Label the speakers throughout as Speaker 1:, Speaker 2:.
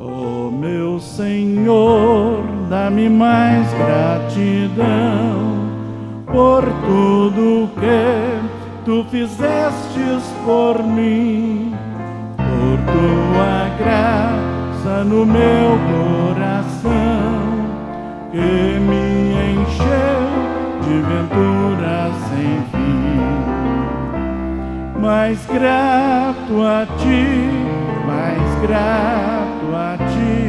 Speaker 1: Oh, meu Senhor, dá-me mais gratidão por tudo que Tu fizestes por mim, por Tua graça no meu coração, que me encheu de venturas sem fim. Mais grato a Ti, mais grato a Ti,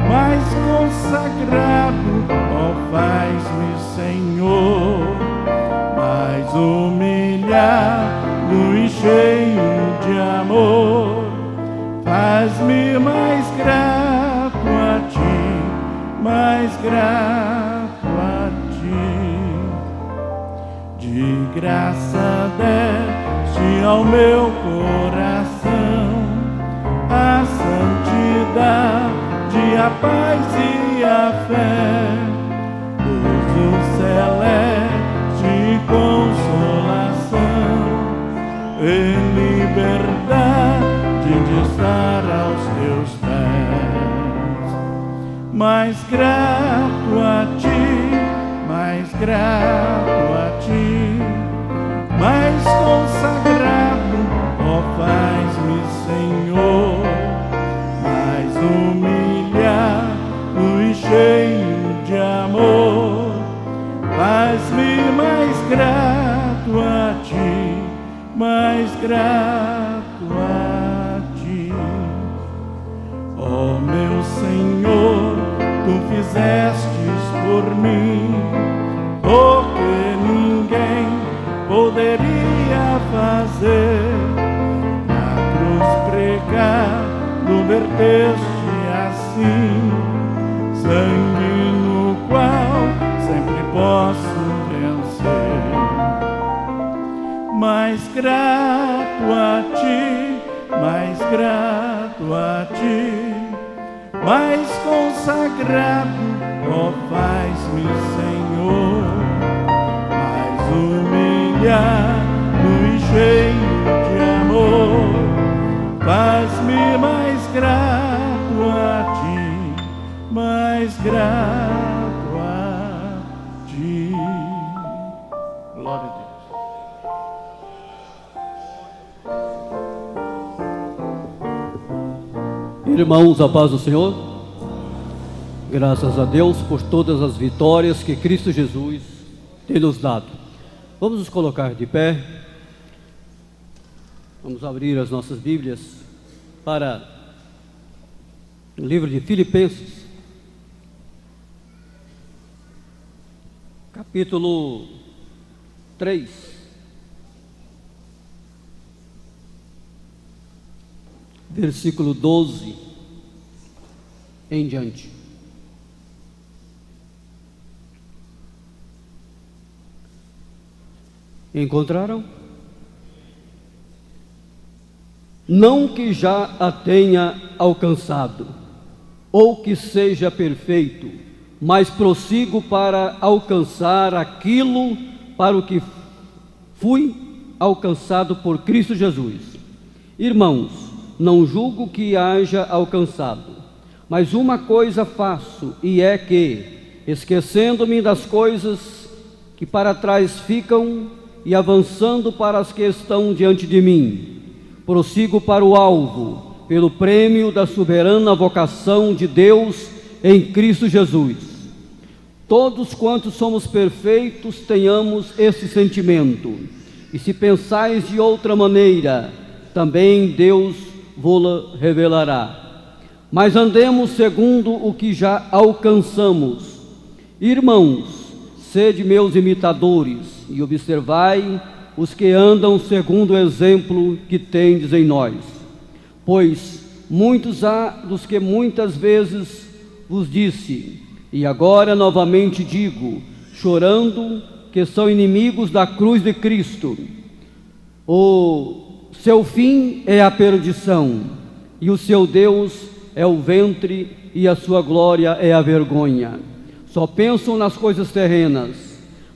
Speaker 1: mais consagrado, ó, faz-me, Senhor, mais humilhado e cheio de amor. Faz-me mais grato a Ti, mais grato a Ti. De graça deste ao meu coração a santidade, a paz e a fé, gozo celeste e consolação, em liberdade de estar aos Teus pés. Mais grato a Ti, mais grato a Ti, mais consagrado, ó, faz-me, Senhor, mais humilhado e cheio de amor. Faz-me mais grato a Ti, mais grato a Ti. Ó, meu Senhor, Tu fizestes por mim o que ninguém poderia fazer. Na cruz pregado verteste assim sangue no qual sempre posso vencer. Mais grato a Ti, mais grato a Ti, mais consagrado, ó, faz-me, Senhor, mais humilhado e cheio de amor. Faz-me mais grato a Ti, mais grato a Ti. Glória a Deus.
Speaker 2: Irmãos, a paz do Senhor. Graças a Deus por todas as vitórias que Cristo Jesus tem nos dado. Vamos nos colocar de pé. Vamos abrir as nossas Bíblias para o livro de Filipenses, capítulo 3. Versículo 12 em diante. Encontraram? Não que já a tenha alcançado, ou que seja perfeito, mas prossigo para alcançar aquilo para o que fui alcançado por Cristo Jesus. Irmãos, não julgo que haja alcançado, mas uma coisa faço, e é que, esquecendo-me das coisas que para trás ficam e avançando para as que estão diante de mim, prossigo para o alvo, pelo prêmio da soberana vocação de Deus em Cristo Jesus. Todos quantos somos perfeitos, tenhamos esse sentimento, e se pensais de outra maneira, também Deus vô-la revelará. Mas andemos segundo o que já alcançamos. Irmãos, sede meus imitadores, e observai os que andam segundo o exemplo que tendes em nós. Pois muitos há dos que muitas vezes vos disse, e agora novamente digo, chorando, que são inimigos da cruz de Cristo. O seu fim é a perdição, e o seu Deus é o ventre, e a sua glória é a vergonha. Só pensam nas coisas terrenas,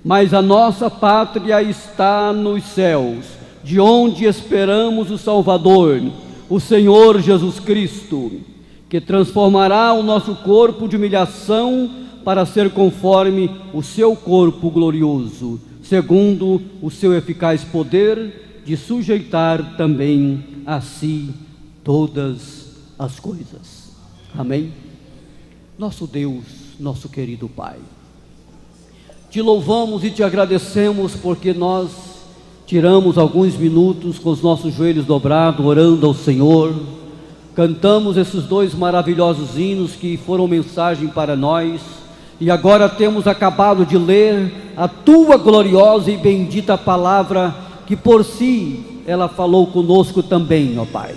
Speaker 2: mas a nossa pátria está nos céus, de onde esperamos o Salvador, o Senhor Jesus Cristo, que transformará o nosso corpo de humilhação para ser conforme o seu corpo glorioso, segundo o seu eficaz poder de sujeitar também a si todas as coisas. Amém? Nosso Deus, nosso querido Pai, te louvamos e te agradecemos porque nós tiramos alguns minutos com os nossos joelhos dobrados, orando ao Senhor. Cantamos esses dois maravilhosos hinos que foram mensagem para nós, e agora temos acabado de ler a tua gloriosa e bendita palavra, que por si ela falou conosco também, ó Pai.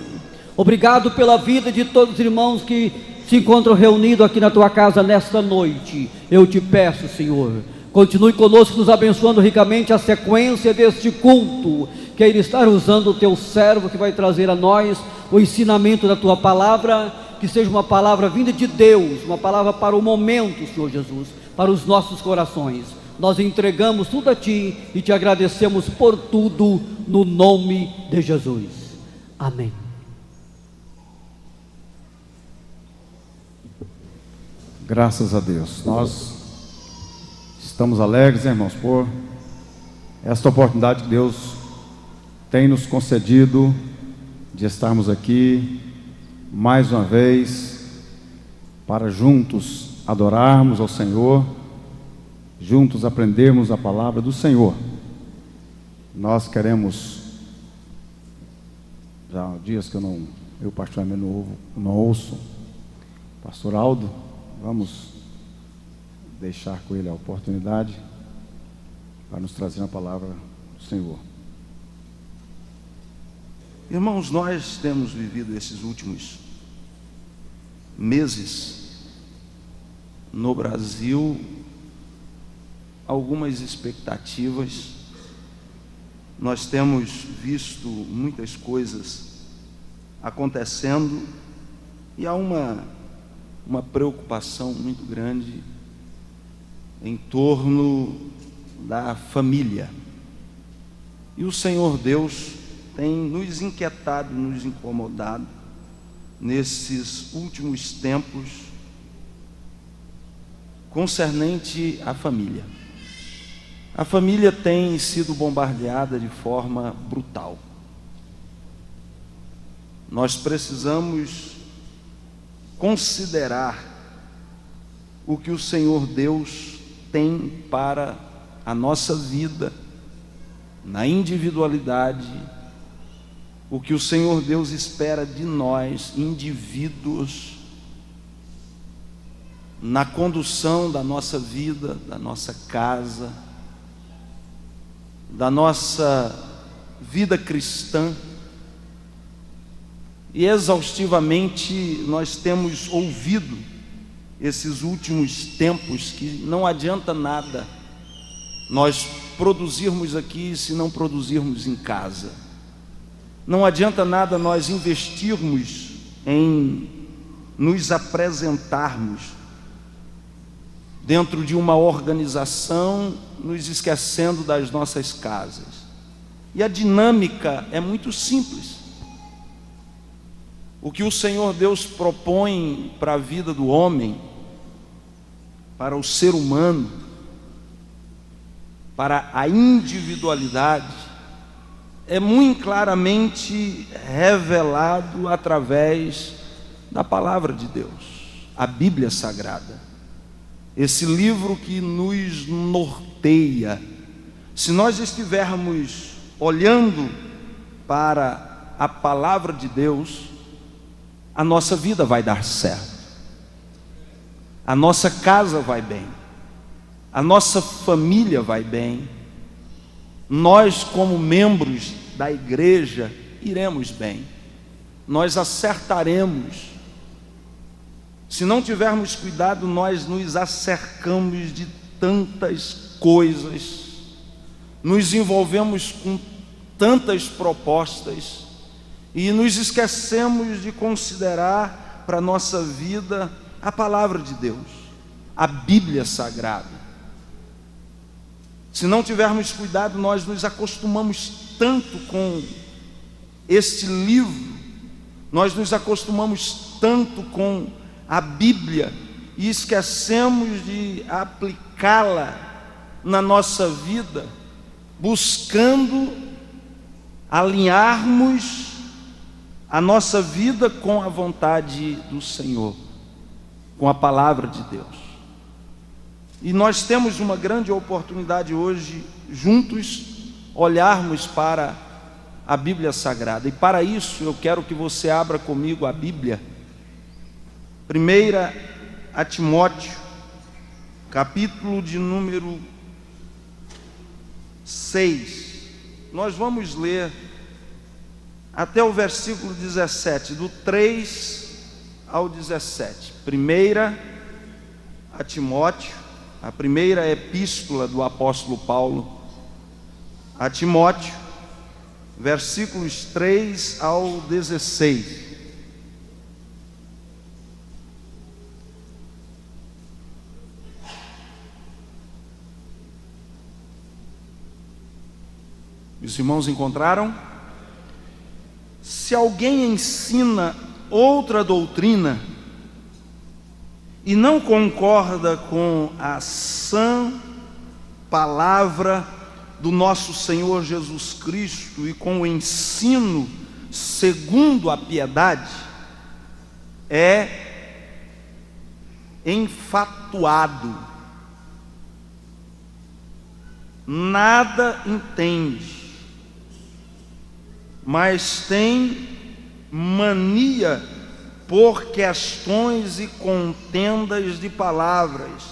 Speaker 2: Obrigado pela vida de todos os irmãos que se encontram reunidos aqui na tua casa nesta noite. Eu te peço, Senhor, continue conosco, nos abençoando ricamente a sequência deste culto, que é estar usando o teu servo que vai trazer a nós o ensinamento da tua palavra, que seja uma palavra vinda de Deus, uma palavra para o momento, Senhor Jesus, para os nossos corações. Nós entregamos tudo a ti e te agradecemos por tudo, no nome de Jesus. Amém.
Speaker 3: Graças a Deus. Nós estamos alegres, irmãos, por esta oportunidade que Deus tem nos concedido de estarmos aqui mais uma vez para juntos adorarmos ao Senhor, juntos aprendermos a palavra do Senhor. Nós queremos, já há dias que eu particularmente não ouço Pastor Aldo, vamos deixar com ele a oportunidade para nos trazer a palavra do Senhor.
Speaker 4: Irmãos, nós temos vivido esses últimos meses no Brasil algumas expectativas. Nós temos visto muitas coisas acontecendo e há uma preocupação muito grande em torno da família. E o Senhor Deus tem nos inquietado, nos incomodado nesses últimos tempos concernente à família. A família tem sido bombardeada de forma brutal. Nós precisamos considerar o que o Senhor Deus tem para a nossa vida, na individualidade, o que o Senhor Deus espera de nós, indivíduos, na condução da nossa vida, da nossa casa, da nossa vida cristã. E exaustivamente nós temos ouvido esses últimos tempos que não adianta nada nós produzirmos aqui se não produzirmos em casa. Não adianta nada nós investirmos em nos apresentarmos dentro de uma organização, nos esquecendo das nossas casas. E a dinâmica é muito simples. O que o Senhor Deus propõe para a vida do homem, para o ser humano, para a individualidade, é muito claramente revelado através da palavra de Deus, a Bíblia Sagrada. Esse livro que nos norteia. Se nós estivermos olhando para a palavra de Deus, a nossa vida vai dar certo, a nossa casa vai bem, a nossa família vai bem, nós como membros da igreja iremos bem, nós acertaremos. Se não tivermos cuidado, nós nos acercamos de tantas coisas, nos envolvemos com tantas propostas e nos esquecemos de considerar para a nossa vida a palavra de Deus, a Bíblia Sagrada. Se não tivermos cuidado, nós nos acostumamos tanto com este livro, Nós nos acostumamos tanto com a Bíblia e esquecemos de aplicá-la na nossa vida, buscando alinharmos a nossa vida com a vontade do Senhor, com a palavra de Deus. E nós temos uma grande oportunidade hoje, juntos, olharmos para a Bíblia Sagrada. E para isso eu quero que você abra comigo a Bíblia. 1 Timóteo, capítulo de número 6. Nós vamos ler até o versículo 17, do 3 ao 17. 1 Timóteo, a primeira epístola do apóstolo Paulo a Timóteo, versículos 3 ao 16. Os irmãos encontraram? Se alguém ensina outra doutrina e não concorda com a sã palavra do nosso Senhor Jesus Cristo e com o ensino segundo a piedade, é enfatuado, nada entende, mas tem mania por questões e contendas de palavras,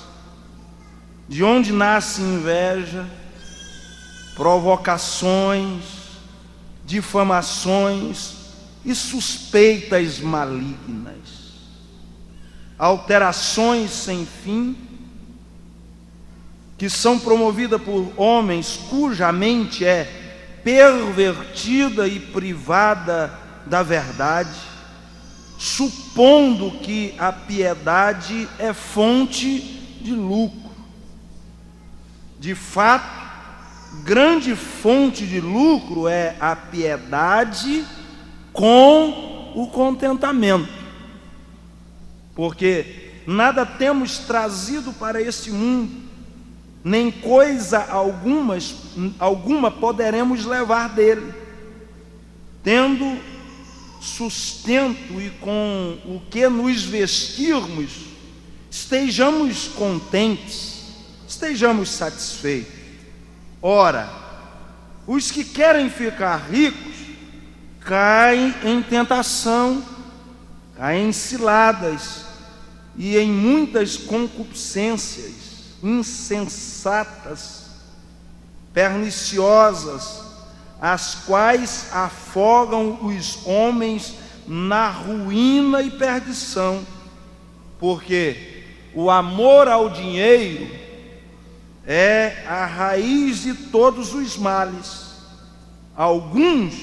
Speaker 4: de onde nasce inveja, provocações, difamações e suspeitas malignas, alterações sem fim, que são promovidas por homens cuja mente é pervertida e privada da verdade, supondo que a piedade é fonte de lucro. De fato, grande fonte de lucro é a piedade com o contentamento, porque nada temos trazido para este mundo, nem coisa alguma poderemos levar dele. Tendo sustento e com o que nos vestirmos, estejamos contentes, estejamos satisfeitos. Ora, os que querem ficar ricos caem em tentação, caem em ciladas e em muitas concupiscências insensatas, perniciosas, as quais afogam os homens na ruína e perdição, porque o amor ao dinheiro é a raiz de todos os males. Alguns,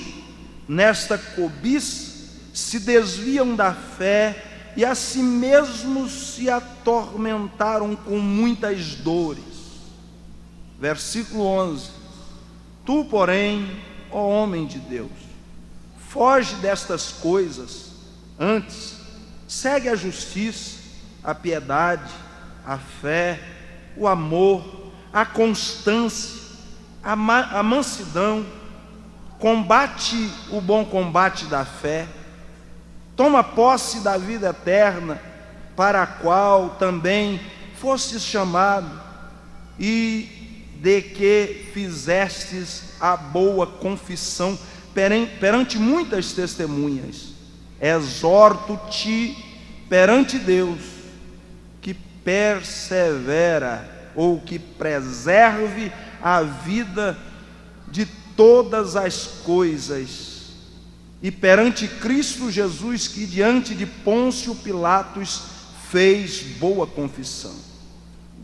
Speaker 4: nesta cobiça, se desviam da fé e a si mesmos se atormentaram com muitas dores. Versículo 11. Tu, porém, ó homem de Deus, foge destas coisas, antes segue a justiça, a piedade, a fé, o amor, a constância, a mansidão, combate o bom combate da fé, toma posse da vida eterna, para a qual também fostes chamado, e de que fizestes a boa confissão perante muitas testemunhas. Exorto-te perante Deus, que persevera, ou que preserve a vida de todas as coisas, e perante Cristo Jesus, que diante de Pôncio Pilatos fez boa confissão.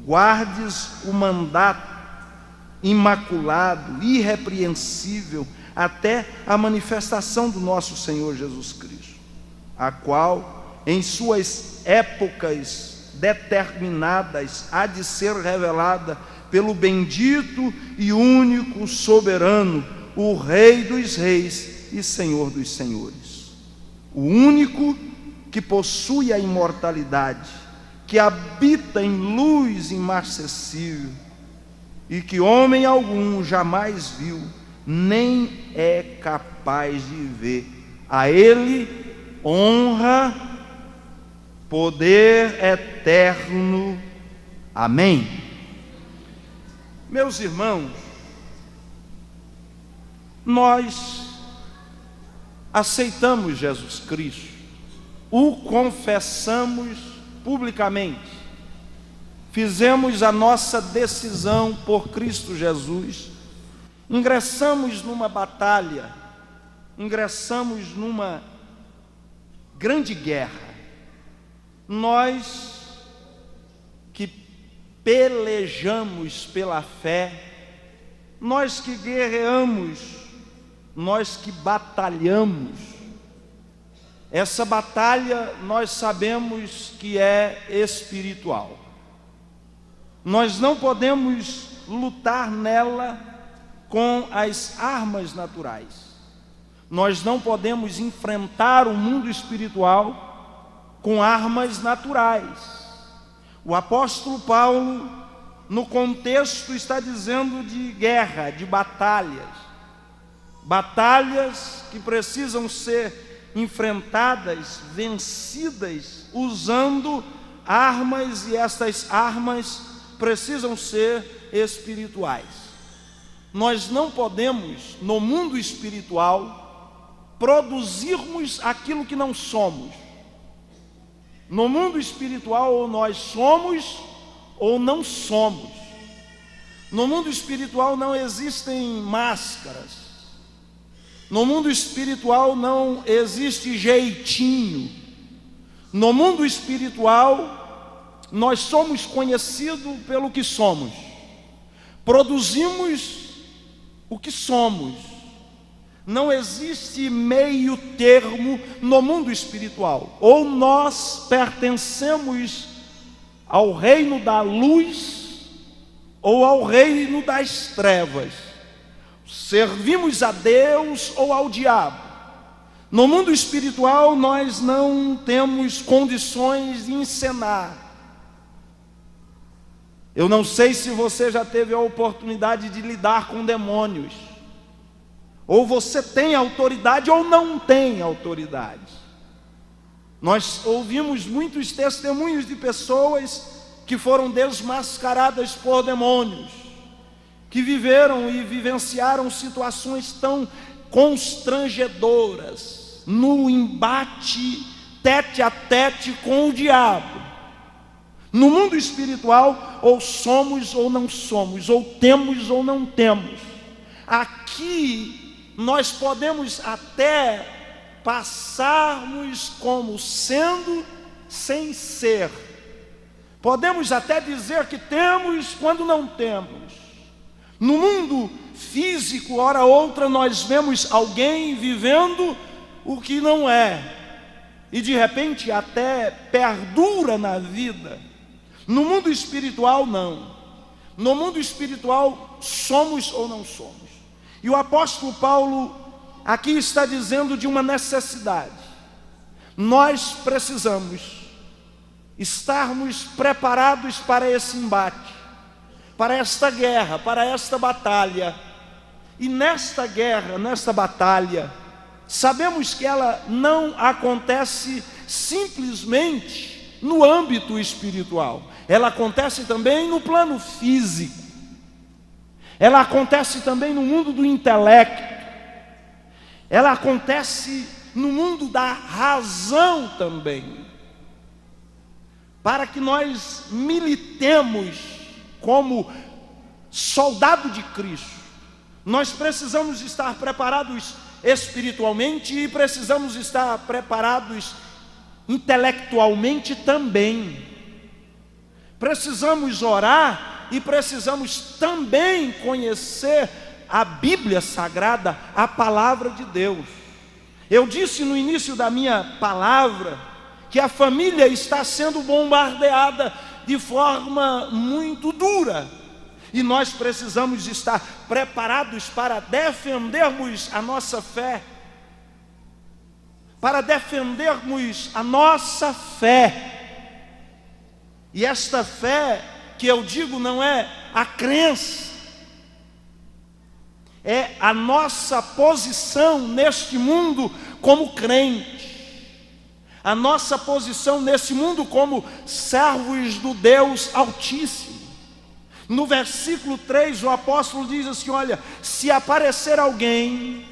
Speaker 4: Guardes o mandato imaculado, irrepreensível, até a manifestação do nosso Senhor Jesus Cristo, a qual, em suas épocas determinadas, há de ser revelada pelo bendito e único soberano, o Rei dos reis e Senhor dos senhores. o único que possui a imortalidade, que habita em luz imarcessível e que homem algum jamais viu, nem é capaz de ver. A Ele honra, poder eterno. Amém. Meus irmãos, nós aceitamos Jesus Cristo, o confessamos publicamente, fizemos a nossa decisão por Cristo Jesus, ingressamos numa batalha, ingressamos numa grande guerra. Nós que pelejamos pela fé, nós que guerreamos, nós que batalhamos, essa batalha nós sabemos que é espiritual. Nós não podemos lutar nela com as armas naturais. Nós não podemos enfrentar o mundo espiritual com armas naturais. O apóstolo Paulo, no contexto, está dizendo de guerra, de batalhas. Batalhas que precisam ser enfrentadas, vencidas, usando armas, e estas armas precisam ser espirituais. Nós não podemos, no mundo espiritual, produzirmos aquilo que não somos. No mundo espiritual, ou nós somos ou não somos. No mundo espiritual não existem máscaras. No mundo espiritual não existe jeitinho. No mundo espiritual, nós somos conhecidos pelo que somos. Produzimos o que somos. Não existe meio termo no mundo espiritual. Ou nós pertencemos ao reino da luz, ou ao reino das trevas. Servimos a Deus ou ao diabo. No mundo espiritual nós não temos condições de encenar. Eu não sei se você já teve a oportunidade de lidar com demônios. Ou você tem autoridade ou não tem autoridade. Nós ouvimos muitos testemunhos de pessoas que foram desmascaradas por demônios, que viveram e vivenciaram situações tão constrangedoras, no embate tete a tete com o diabo. No mundo espiritual, ou somos ou não somos, ou temos ou não temos. Aqui nós podemos até passarmos como sendo sem ser. Podemos até dizer que temos quando não temos. No mundo físico, hora outra, nós vemos alguém vivendo o que não é, e de repente até perdura na vida. No mundo espiritual, não. No mundo espiritual, somos ou não somos. E o apóstolo Paulo aqui está dizendo de uma necessidade. Nós precisamos estarmos preparados para esse embate, para esta guerra, para esta batalha. E nesta guerra, nesta batalha, sabemos que ela não acontece simplesmente no âmbito espiritual. Ela acontece também no plano físico. Ela acontece também no mundo do intelecto. Ela acontece no mundo da razão também. Para que nós militemos como soldado de Cristo, nós precisamos estar preparados espiritualmente e precisamos estar preparados intelectualmente também. Precisamos orar e precisamos também conhecer a Bíblia Sagrada, a palavra de Deus. Eu disse no início da minha palavra que a família está sendo bombardeada de forma muito dura, e nós precisamos estar preparados para defendermos a nossa fé. para defendermos a nossa fé. E esta fé que eu digo não é a crença, é a nossa posição neste mundo como crente, a nossa posição nesse mundo como servos do Deus Altíssimo. No versículo 3, o apóstolo diz assim: olha, se aparecer alguém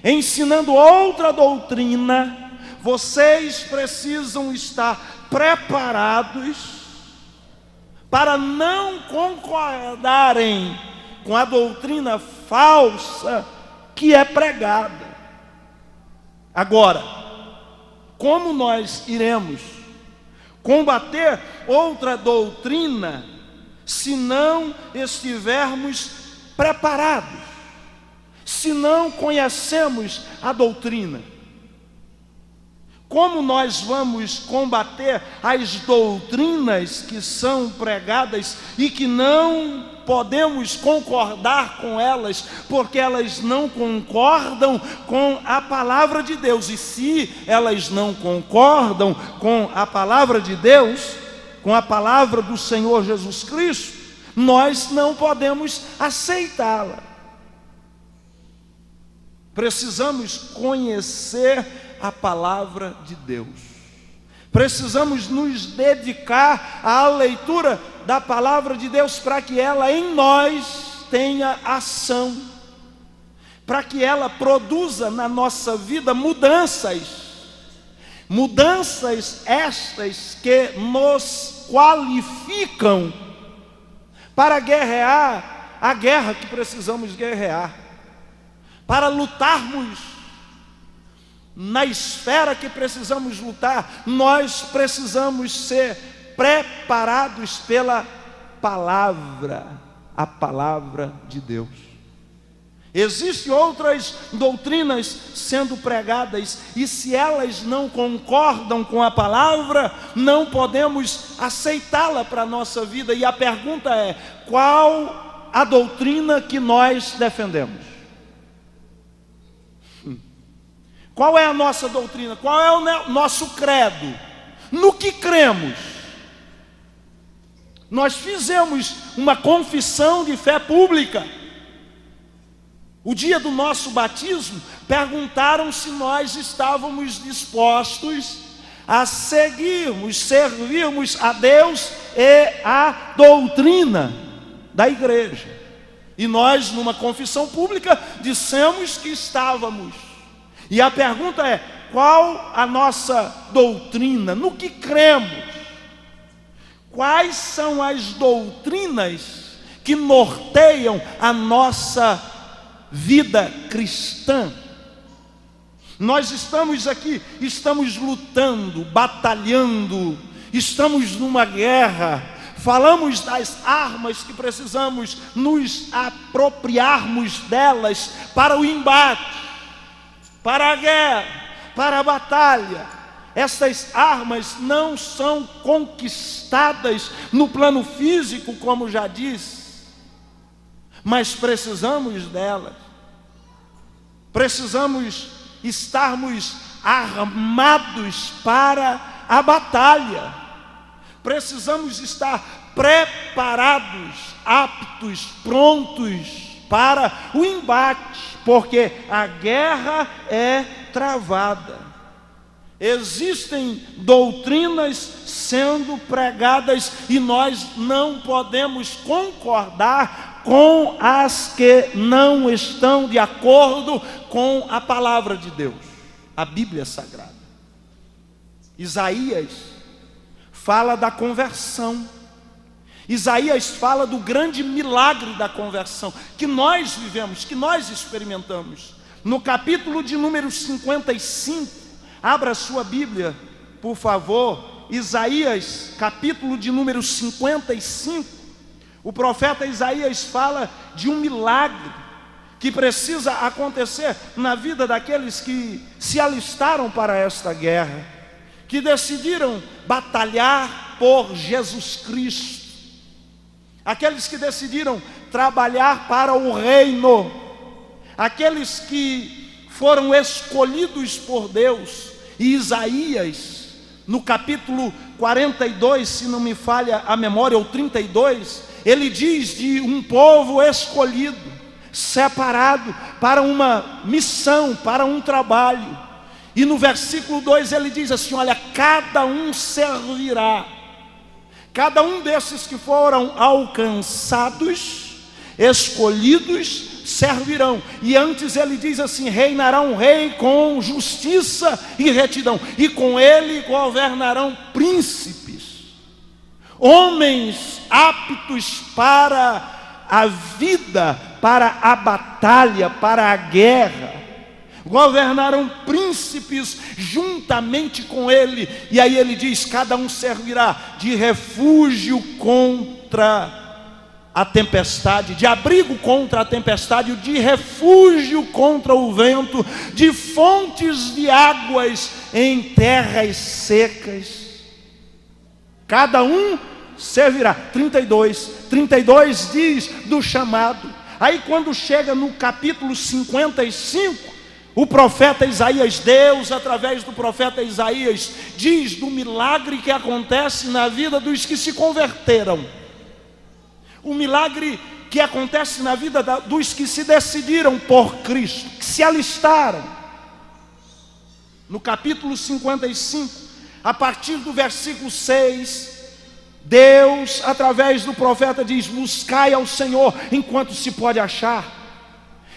Speaker 4: ensinando outra doutrina, vocês precisam estar preparados para não concordarem com a doutrina falsa que é pregada. Agora, como nós iremos combater outra doutrina se não estivermos preparados, se não conhecemos a doutrina? Como nós vamos combater as doutrinas que são pregadas e que não podemos concordar com elas, porque elas não concordam com a palavra de Deus? E se elas não concordam com a palavra de Deus, com a palavra do Senhor Jesus Cristo, nós não podemos aceitá-la. Precisamos conhecer a palavra de Deus. Precisamos nos dedicar à leitura da palavra de Deus para que ela em nós tenha ação, para que ela produza na nossa vida mudanças estas que nos qualificam para guerrear a guerra que precisamos guerrear, para lutarmos na esfera que precisamos lutar. Nós precisamos ser preparados pela palavra, a palavra de Deus. Existem outras doutrinas sendo pregadas, e se elas não concordam com a palavra, não podemos aceitá-la para a nossa vida. E a pergunta é: qual a doutrina que nós defendemos? Qual é a nossa doutrina? Qual é o nosso credo? No que cremos? Nós fizemos uma confissão de fé pública. O dia do nosso batismo, perguntaram se nós estávamos dispostos a servirmos a Deus e a doutrina da igreja. E nós, numa confissão pública, dissemos que estávamos. E a pergunta é: qual a nossa doutrina? No que cremos? Quais são as doutrinas que norteiam a nossa vida cristã? Nós estamos aqui, estamos lutando, batalhando, estamos numa guerra. Falamos das armas que precisamos nos apropriarmos delas para o embate, para a guerra, para a batalha. Essas armas não são conquistadas no plano físico, como já disse, mas precisamos delas. Precisamos estarmos armados para a batalha. Precisamos estar preparados, aptos, prontos para o embate, porque a guerra é travada. Existem doutrinas sendo pregadas e nós não podemos concordar com as que não estão de acordo com a palavra de Deus, a Bíblia Sagrada. Isaías fala da conversão. Isaías fala do grande milagre da conversão que nós vivemos, que nós experimentamos. No capítulo de número 55, abra sua Bíblia, por favor. Isaías, capítulo de número 55. O profeta Isaías fala de um milagre que precisa acontecer na vida daqueles que se alistaram para esta guerra, que decidiram batalhar por Jesus Cristo. Aqueles que decidiram trabalhar para o reino, aqueles que foram escolhidos por Deus E Isaías, no capítulo 42, se não me falha a memória, ou 32, ele diz de um povo escolhido, separado para uma missão, para um trabalho. E no versículo 2 ele diz assim: olha, cada um servirá. Cada um desses que foram alcançados, escolhidos, servirão. E antes ele diz assim: reinará um rei com justiça e retidão, e com ele governarão príncipes, homens aptos para a vida, para a batalha, para a guerra. Governarão príncipes juntamente com ele. E aí ele diz: cada um servirá de refúgio contra a tempestade, de abrigo contra a tempestade, de refúgio contra o vento, de fontes de águas em terras secas. Cada um servirá. 32 diz do chamado. Aí quando chega no capítulo 55, o profeta Isaías, Deus através do profeta Isaías, diz do milagre que acontece na vida dos que se converteram. O milagre que acontece na vida dos que se decidiram por Cristo, que se alistaram. No capítulo 55, a partir do versículo 6, Deus através do profeta diz: buscai ao Senhor enquanto se pode achar,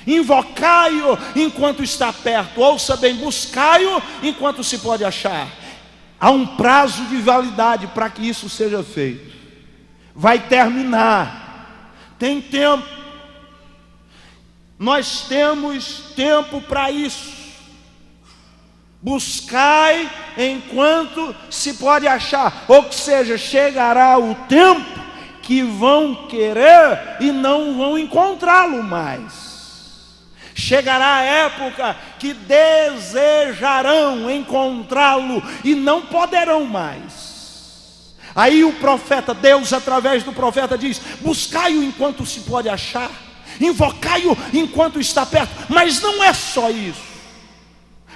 Speaker 4: invocai-o enquanto está perto. Ouça bem, buscai-o enquanto se pode achar. Há um prazo de validade para que isso seja feito. Vai terminar, tem tempo. Nós temos tempo para isso. Buscai enquanto se pode achar, ou seja, chegará o tempo que vão querer e não vão encontrá-lo mais. Chegará a época que desejarão encontrá-lo e não poderão mais. Aí o profeta, Deus através do profeta diz: buscai-o enquanto se pode achar, invocai-o enquanto está perto. Mas não é só isso,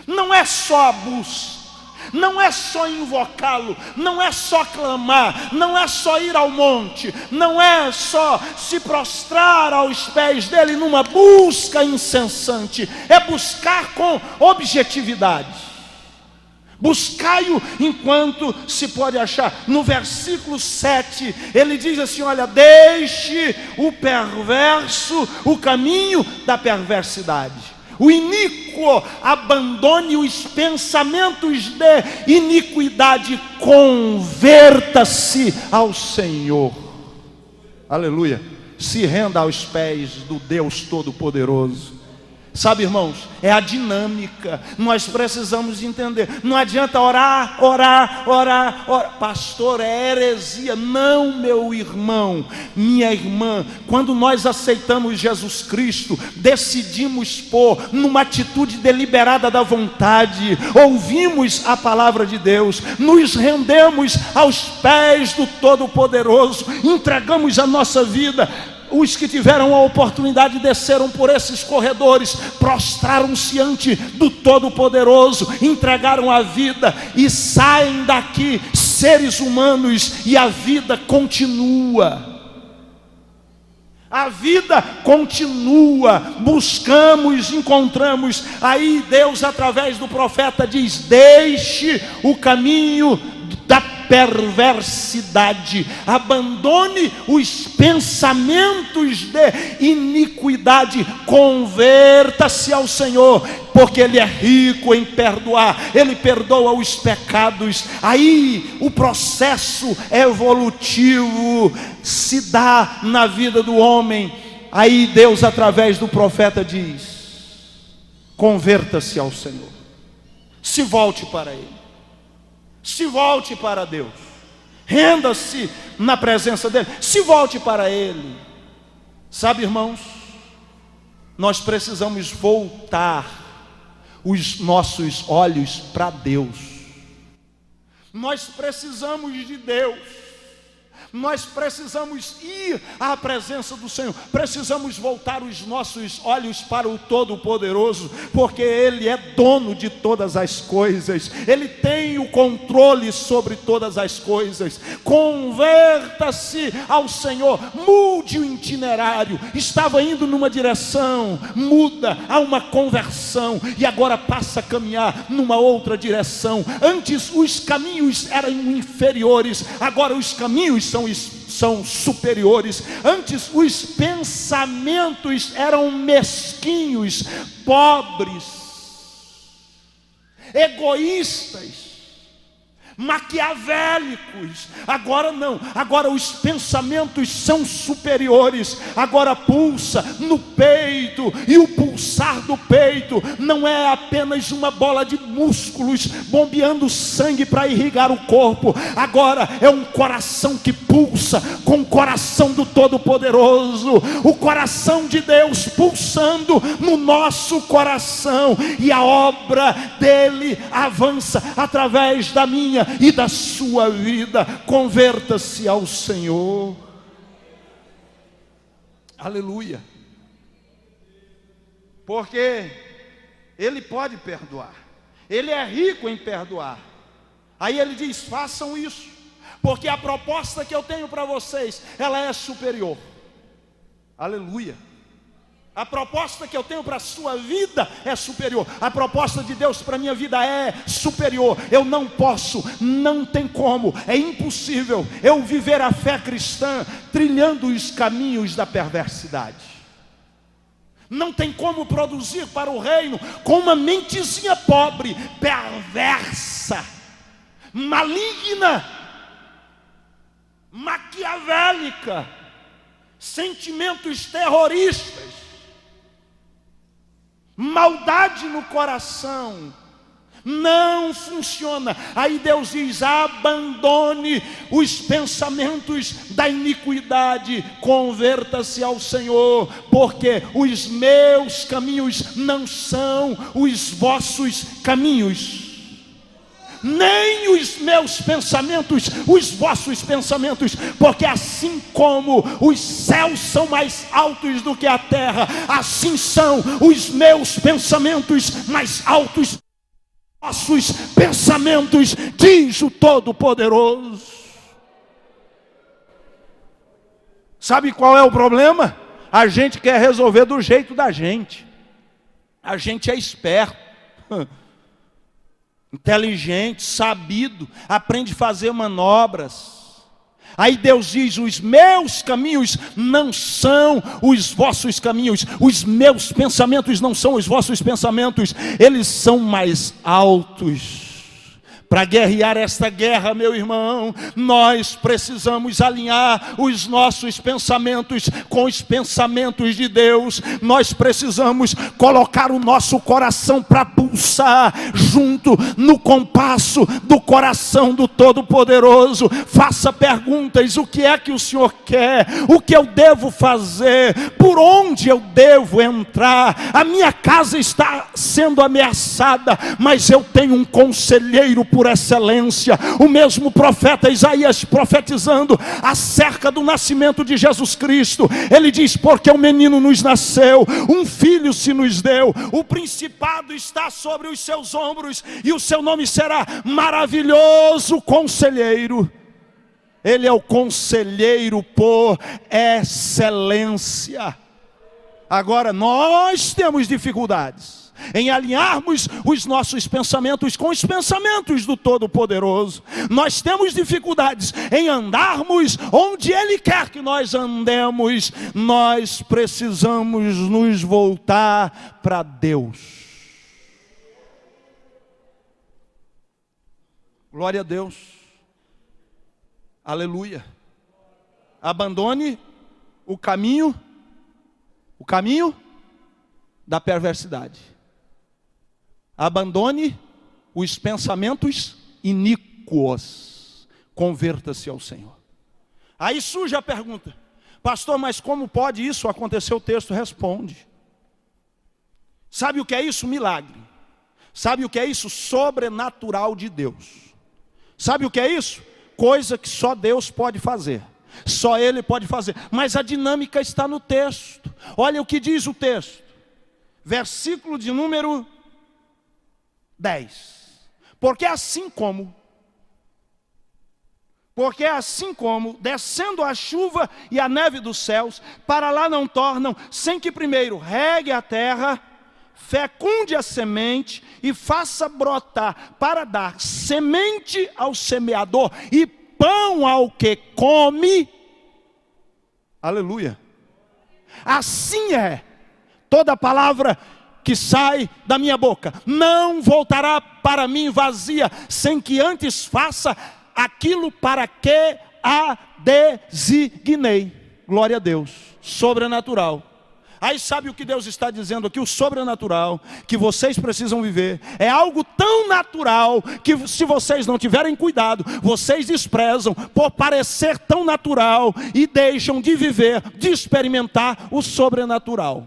Speaker 4: não é só a busca, não é só invocá-lo, não é só clamar, não é só ir ao monte, não é só se prostrar aos pés dele numa busca incessante, é buscar com objetividade. Buscai-o enquanto se pode achar. No versículo 7 ele diz assim: olha, deixe o perverso o caminho da perversidade, o iníquo abandone os pensamentos de iniquidade, converta-se ao Senhor. Aleluia. Se renda aos pés do Deus Todo-Poderoso. Sabe, irmãos, é a dinâmica. Nós precisamos entender. Não adianta orar. Pastor, é heresia. Não, meu irmão, minha irmã. Quando nós aceitamos Jesus Cristo, decidimos pôr numa atitude deliberada da vontade, ouvimos a palavra de Deus, nos rendemos aos pés do Todo-Poderoso, entregamos a nossa vida. Os que tiveram a oportunidade desceram por esses corredores, prostraram-se ante do Todo-Poderoso, entregaram a vida e saem daqui seres humanos, e a vida continua. A vida continua, buscamos, encontramos. Aí Deus através do profeta diz: deixe o caminho da perversidade, abandone os pensamentos de iniquidade, converta-se ao Senhor, porque Ele é rico em perdoar, Ele perdoa os pecados. Aí o processo evolutivo se dá na vida do homem. Aí Deus através do profeta diz: converta-se ao Senhor, se volte para Ele, se volte para Deus, renda-se na presença dEle, se volte para Ele. Sabe, irmãos, nós precisamos voltar os nossos olhos para Deus. Nós precisamos de Deus. Nós precisamos ir à presença do Senhor, precisamos voltar os nossos olhos para o Todo-Poderoso, porque Ele é dono de todas as coisas, Ele tem o controle sobre todas as coisas. Converta-se ao Senhor, mude o itinerário. Estava indo numa direção, muda, há uma conversão, e agora passa a caminhar numa outra direção. Antes os caminhos eram inferiores, agora os caminhos são superiores. Antes os pensamentos eram mesquinhos, pobres, egoístas, maquiavélicos. Agora não, agora os pensamentos são superiores. Agora pulsa no peito, e o pulsar do peito não é apenas uma bola de músculos bombeando sangue para irrigar o corpo. Agora é um coração que pulsa com o coração do Todo-Poderoso, o coração de Deus pulsando no nosso coração, e a obra dele avança através da minha e da sua vida. Converta-se ao Senhor. Aleluia. Porque Ele pode perdoar, Ele é rico em perdoar. Aí Ele diz: façam isso, porque a proposta que eu tenho para vocês, ela é superior. Aleluia. A proposta que eu tenho para a sua vida é superior. A proposta de Deus para a minha vida é superior. Eu não posso, não tem como, é impossível eu viver a fé cristã trilhando os caminhos da perversidade. Não tem como produzir para o reino com uma mentezinha pobre, perversa, maligna, maquiavélica, sentimentos terroristas, maldade no coração. Não funciona. Aí Deus diz: abandone os pensamentos da iniquidade, converta-se ao Senhor, porque os meus caminhos não são os vossos caminhos, nem os meus pensamentos os vossos pensamentos, porque assim como os céus são mais altos do que a terra, assim são os meus pensamentos mais altos, vossos pensamentos, diz o Todo-Poderoso. Sabe qual é o problema? A gente quer resolver do jeito da gente. A gente é esperto, inteligente, sabido, aprende a fazer manobras. Aí Deus diz: os meus caminhos não são os vossos caminhos, os meus pensamentos não são os vossos pensamentos, eles são mais altos. Para guerrear esta guerra, meu irmão, nós precisamos alinhar os nossos pensamentos com os pensamentos de Deus. Nós precisamos colocar o nosso coração para pulsar junto no compasso do coração do Todo-Poderoso. Faça perguntas: o que é que o Senhor quer? O que eu devo fazer? Por onde eu devo entrar? A minha casa está sendo ameaçada, mas eu tenho um conselheiro por excelência. O mesmo profeta Isaías, profetizando acerca do nascimento de Jesus Cristo, ele diz: porque um menino nos nasceu, um filho se nos deu, o principado está sobre os seus ombros, e o seu nome será Maravilhoso Conselheiro. Ele é o conselheiro por excelência. Agora nós temos dificuldades em alinharmos os nossos pensamentos com os pensamentos do Todo-Poderoso. Nós temos dificuldades em andarmos onde Ele quer que nós andemos. Nós precisamos nos voltar para Deus. Glória a Deus. Aleluia. Abandone o caminho da perversidade. Abandone os pensamentos iníquos. Converta-se ao Senhor. Aí surge a pergunta: pastor, mas como pode isso acontecer? O texto responde. Sabe o que é isso? Milagre. Sabe o que é isso? Sobrenatural de Deus. Sabe o que é isso? Coisa que só Deus pode fazer. Só Ele pode fazer. Mas a dinâmica está no texto. Olha o que diz o texto. Versículo de número 10. Porque assim como, descendo a chuva e a neve dos céus, para lá não tornam, sem que primeiro regue a terra, fecunde a semente e faça brotar, para dar semente ao semeador e pão ao que come. Aleluia. Assim é toda palavra que sai da minha boca. Não voltará para mim vazia, sem que antes faça aquilo para que a designei. Glória a Deus. Sobrenatural. Aí sabe o que Deus está dizendo aqui? O sobrenatural que vocês precisam viver é algo tão natural que, se vocês não tiverem cuidado, vocês desprezam por parecer tão natural e deixam de viver, de experimentar o sobrenatural.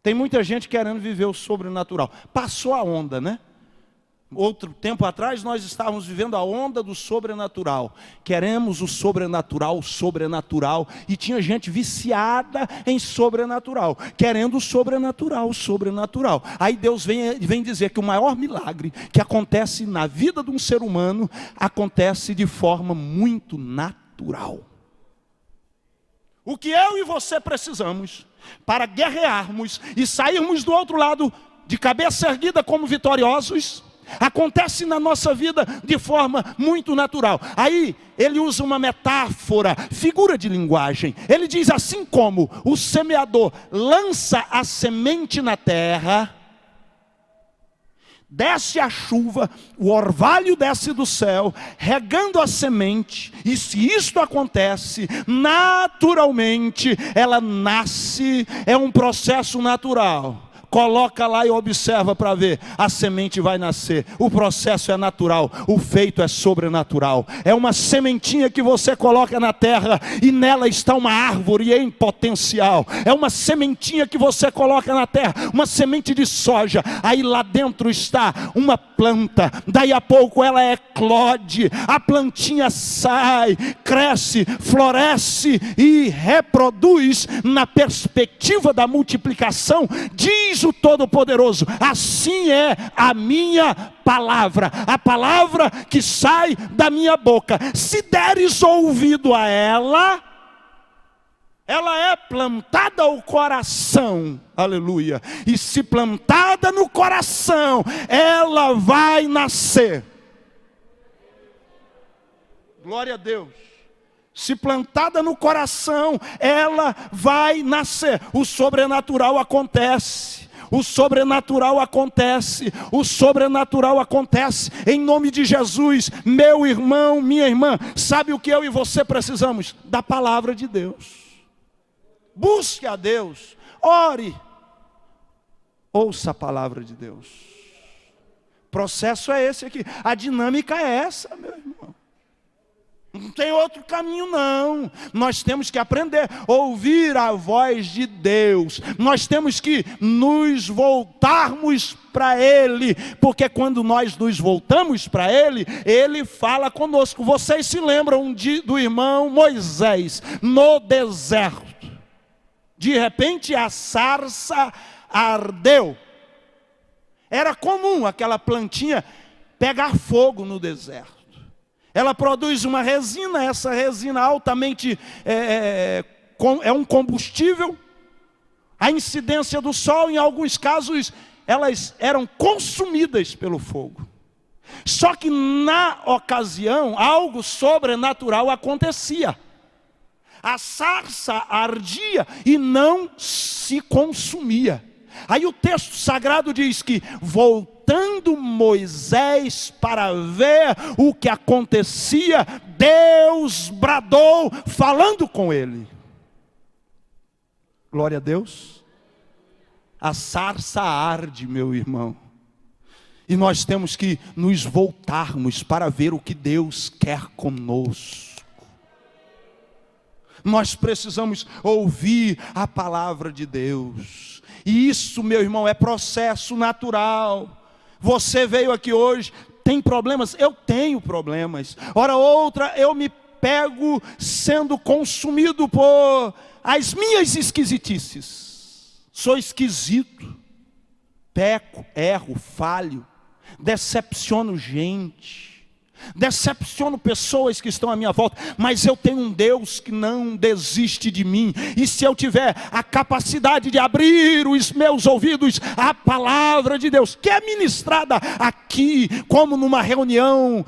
Speaker 4: Tem muita gente querendo viver o sobrenatural. Passou a onda, né? Outro tempo atrás nós estávamos vivendo a onda do sobrenatural. Queremos o sobrenatural, e tinha gente viciada em sobrenatural, querendo o sobrenatural. Aí Deus vem dizer que o maior milagre que acontece na vida de um ser humano acontece de forma muito natural. O que eu e você precisamos para guerrearmos e sairmos do outro lado de cabeça erguida como vitoriosos, acontece na nossa vida de forma muito natural. Aí ele usa uma metáfora, figura de linguagem. Ele diz: assim como o semeador lança a semente na terra, desce a chuva, o orvalho desce do céu, regando a semente, e se isto acontece, naturalmente ela nasce, é um processo natural. Coloca lá e observa para ver. A semente vai nascer. O processo é natural. O feito é sobrenatural. É uma sementinha que você coloca na terra e nela está uma árvore em potencial. É uma sementinha que você coloca na terra, uma semente de soja. Aí lá dentro está uma planta. Daí a pouco ela eclode. A plantinha sai, cresce, floresce e reproduz na perspectiva da multiplicação. Diz o Todo-Poderoso: assim é a minha palavra, a palavra que sai da minha boca. Se deres ouvido a ela é plantada ao coração, aleluia. E se plantada no coração, ela vai nascer. Glória a Deus. Se plantada no coração, ela vai nascer. O sobrenatural acontece. O sobrenatural acontece. O sobrenatural acontece. Em nome de Jesus, meu irmão, minha irmã, sabe o que eu e você precisamos? Da palavra de Deus. Busque a Deus. Ore. Ouça a palavra de Deus. O processo é esse aqui. A dinâmica é essa, meu irmão. Não tem outro caminho não. Nós temos que aprender a ouvir a voz de Deus. Nós temos que nos voltarmos para Ele, porque quando nós nos voltamos para Ele, Ele fala conosco. Vocês se lembram do irmão Moisés no deserto? De repente a sarça ardeu. Era comum aquela plantinha pegar fogo no deserto. Ela produz uma resina, essa resina altamente é um combustível. A incidência do sol, em alguns casos, elas eram consumidas pelo fogo. Só que na ocasião, algo sobrenatural acontecia. A sarça ardia e não se consumia. Aí o texto sagrado diz que, voltando Moisés para ver o que acontecia, Deus bradou falando com ele. Glória a Deus. A sarça arde, meu irmão. E nós temos que nos voltarmos para ver o que Deus quer conosco. Nós precisamos ouvir a palavra de Deus. E isso, meu irmão, é processo natural. Você veio aqui hoje, tem problemas? Eu tenho problemas. Hora outra eu me pego sendo consumido por as minhas esquisitices. Sou esquisito, peco, erro, falho, decepciono gente, decepciono pessoas que estão à minha volta, mas eu tenho um Deus que não desiste de mim. E se eu tiver a capacidade de abrir os meus ouvidos à palavra de Deus, que é ministrada aqui, como numa reunião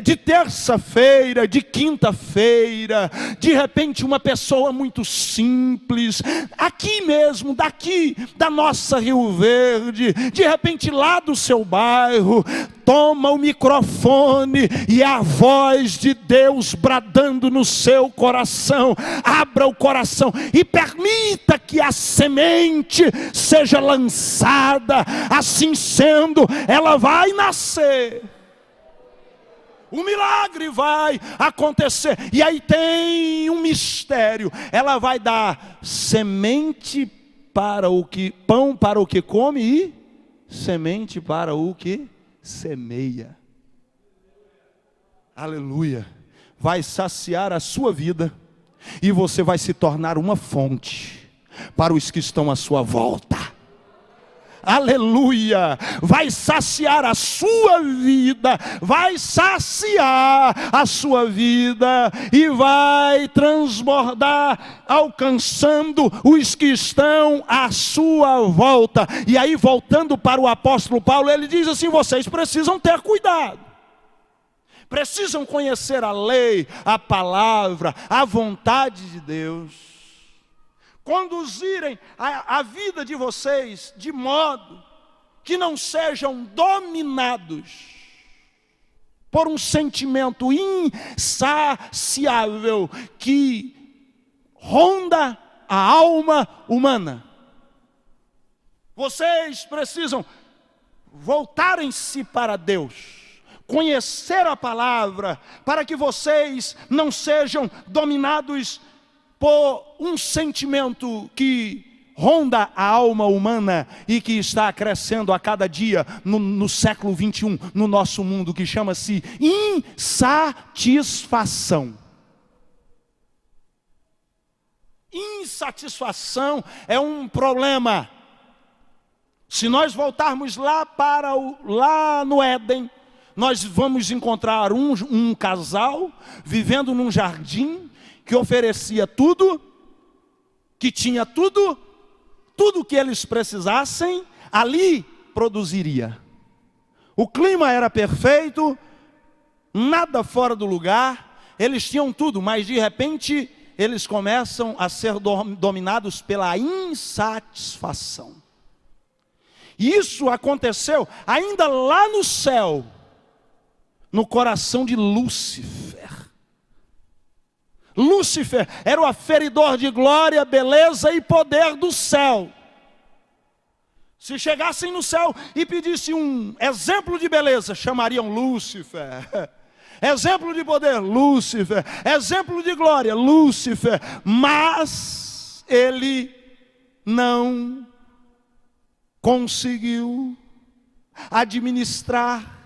Speaker 4: de terça-feira, de quinta-feira, de repente uma pessoa muito simples, aqui mesmo, daqui da nossa Rio Verde, de repente lá do seu bairro, toma o microfone e a voz de Deus bradando no seu coração. Abra o coração e permita que a semente seja lançada. Assim sendo, ela vai nascer. O milagre vai acontecer. E aí tem um mistério. Ela vai dar semente para o que, pão para o que come e semente para o que semeia. Aleluia. Vai saciar a sua vida e você vai se tornar uma fonte para os que estão à sua volta. Aleluia. Vai saciar a sua vida, vai saciar a sua vida e vai transbordar, alcançando os que estão à sua volta. E aí, voltando para o apóstolo Paulo, ele diz assim: vocês precisam ter cuidado, precisam conhecer a lei, a palavra, a vontade de Deus, conduzirem a vida de vocês de modo que não sejam dominados por um sentimento insaciável que ronda a alma humana. Vocês precisam voltarem-se para Deus, conhecer a palavra, para que vocês não sejam dominados por um sentimento que ronda a alma humana e que está crescendo a cada dia no século 21, no nosso mundo, que chama-se insatisfação. Insatisfação é um problema. Se nós voltarmos lá no Éden, nós vamos encontrar um casal vivendo num jardim que oferecia tudo, que tinha tudo que eles precisassem, ali produziria. O clima era perfeito, nada fora do lugar, eles tinham tudo, mas de repente eles começam a ser dominados pela insatisfação. E isso aconteceu ainda lá no céu, no coração de Lúcifer. Lúcifer era o aferidor de glória, beleza e poder do céu. Se chegassem no céu e pedissem um exemplo de beleza, chamariam Lúcifer. Exemplo de poder, Lúcifer. Exemplo de glória, Lúcifer. Mas ele não conseguiu administrar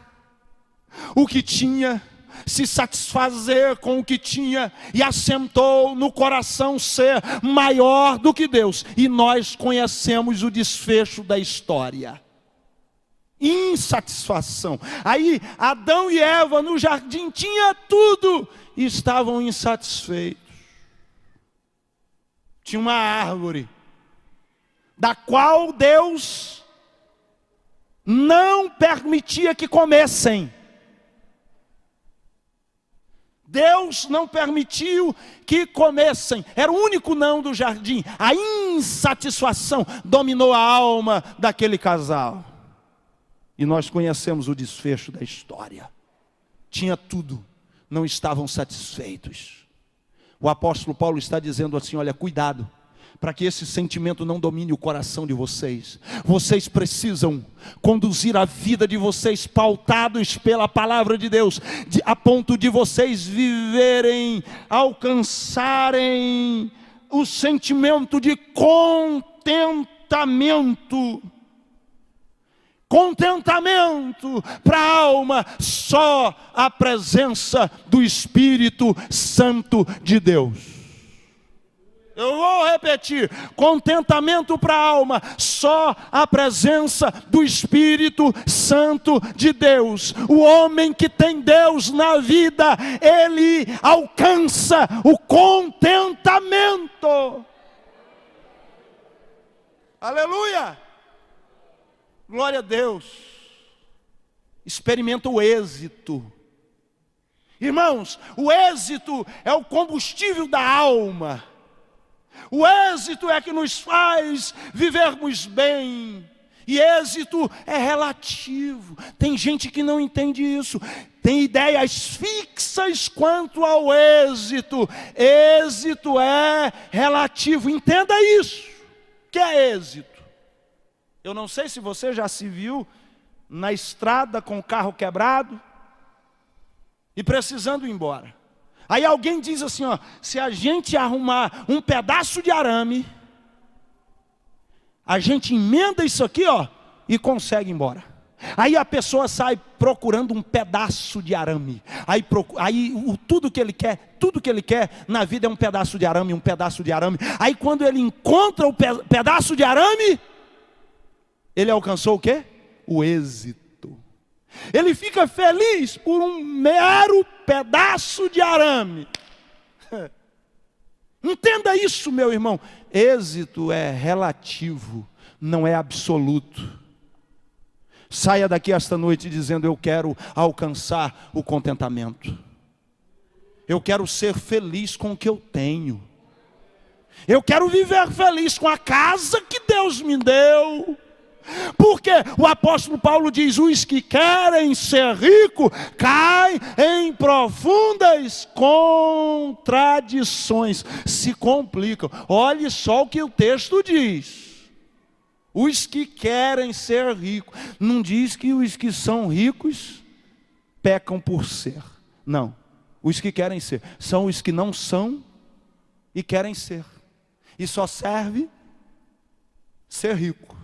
Speaker 4: o que tinha, se satisfazer com o que tinha, e assentou no coração ser maior do que Deus. E nós conhecemos o desfecho da história. Insatisfação. Aí Adão e Eva no jardim tinha tudo e estavam insatisfeitos. Tinha uma árvore da qual Deus não permitia que comessem. Deus não permitiu que comessem. Era o único não do jardim. A insatisfação dominou a alma daquele casal. E nós conhecemos o desfecho da história. Tinha tudo, não estavam satisfeitos. O apóstolo Paulo está dizendo assim: olha, cuidado, para que esse sentimento não domine o coração de vocês. Vocês precisam conduzir a vida de vocês pautados pela palavra de Deus, a ponto de vocês viverem, alcançarem o sentimento de contentamento. Contentamento para a alma, só a presença do Espírito Santo de Deus. Eu vou repetir: contentamento para a alma, só a presença do Espírito Santo de Deus. O homem que tem Deus na vida, ele alcança o contentamento. Aleluia! Glória a Deus. Experimenta o êxito. Irmãos, o êxito é o combustível da alma. O êxito é que nos faz vivermos bem. E êxito é relativo. Tem gente que não entende isso. Tem ideias fixas quanto ao êxito. Êxito é relativo. Entenda isso. O que é êxito? Eu não sei se você já se viu na estrada com o carro quebrado e precisando ir embora. Aí alguém diz assim, ó, se a gente arrumar um pedaço de arame, a gente emenda isso aqui, ó, e consegue ir embora. Aí a pessoa sai procurando um pedaço de arame. Tudo que ele quer na vida é um pedaço de arame, um pedaço de arame. Aí quando ele encontra o pedaço de arame, ele alcançou o quê? O êxito. Ele fica feliz por um mero pedaço de arame. Entenda isso, meu irmão. Êxito é relativo, não é absoluto. Saia daqui esta noite dizendo: eu quero alcançar o contentamento. Eu quero ser feliz com o que eu tenho. Eu quero viver feliz com a casa que Deus me deu. Porque o apóstolo Paulo diz: os que querem ser ricos caem em profundas contradições, se complicam. Olhe só o que o texto diz. Os que querem ser ricos. Não diz que os que são ricos pecam por ser. Não. Os que querem ser são os que não são e querem ser. E só serve ser rico.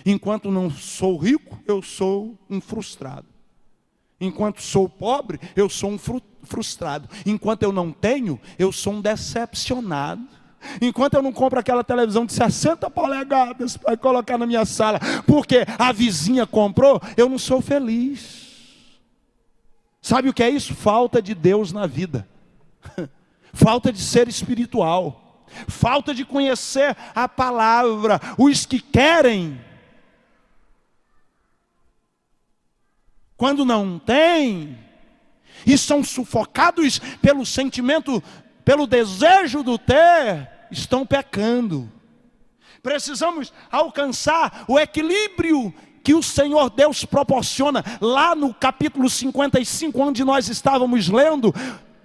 Speaker 4: Enquanto não sou rico, eu sou um frustrado. Enquanto sou pobre, eu sou um frustrado. Enquanto eu não tenho, eu sou um decepcionado. Enquanto eu não compro aquela televisão de 60 polegadas para colocar na minha sala, porque a vizinha comprou, eu não sou feliz. Sabe o que é isso? Falta de Deus na vida. Falta de ser espiritual. Falta de conhecer a palavra. Os que querem, quando não têm, e são sufocados pelo sentimento, pelo desejo do ter, estão pecando. Precisamos alcançar o equilíbrio que o Senhor Deus proporciona. Lá no capítulo 55, onde nós estávamos lendo,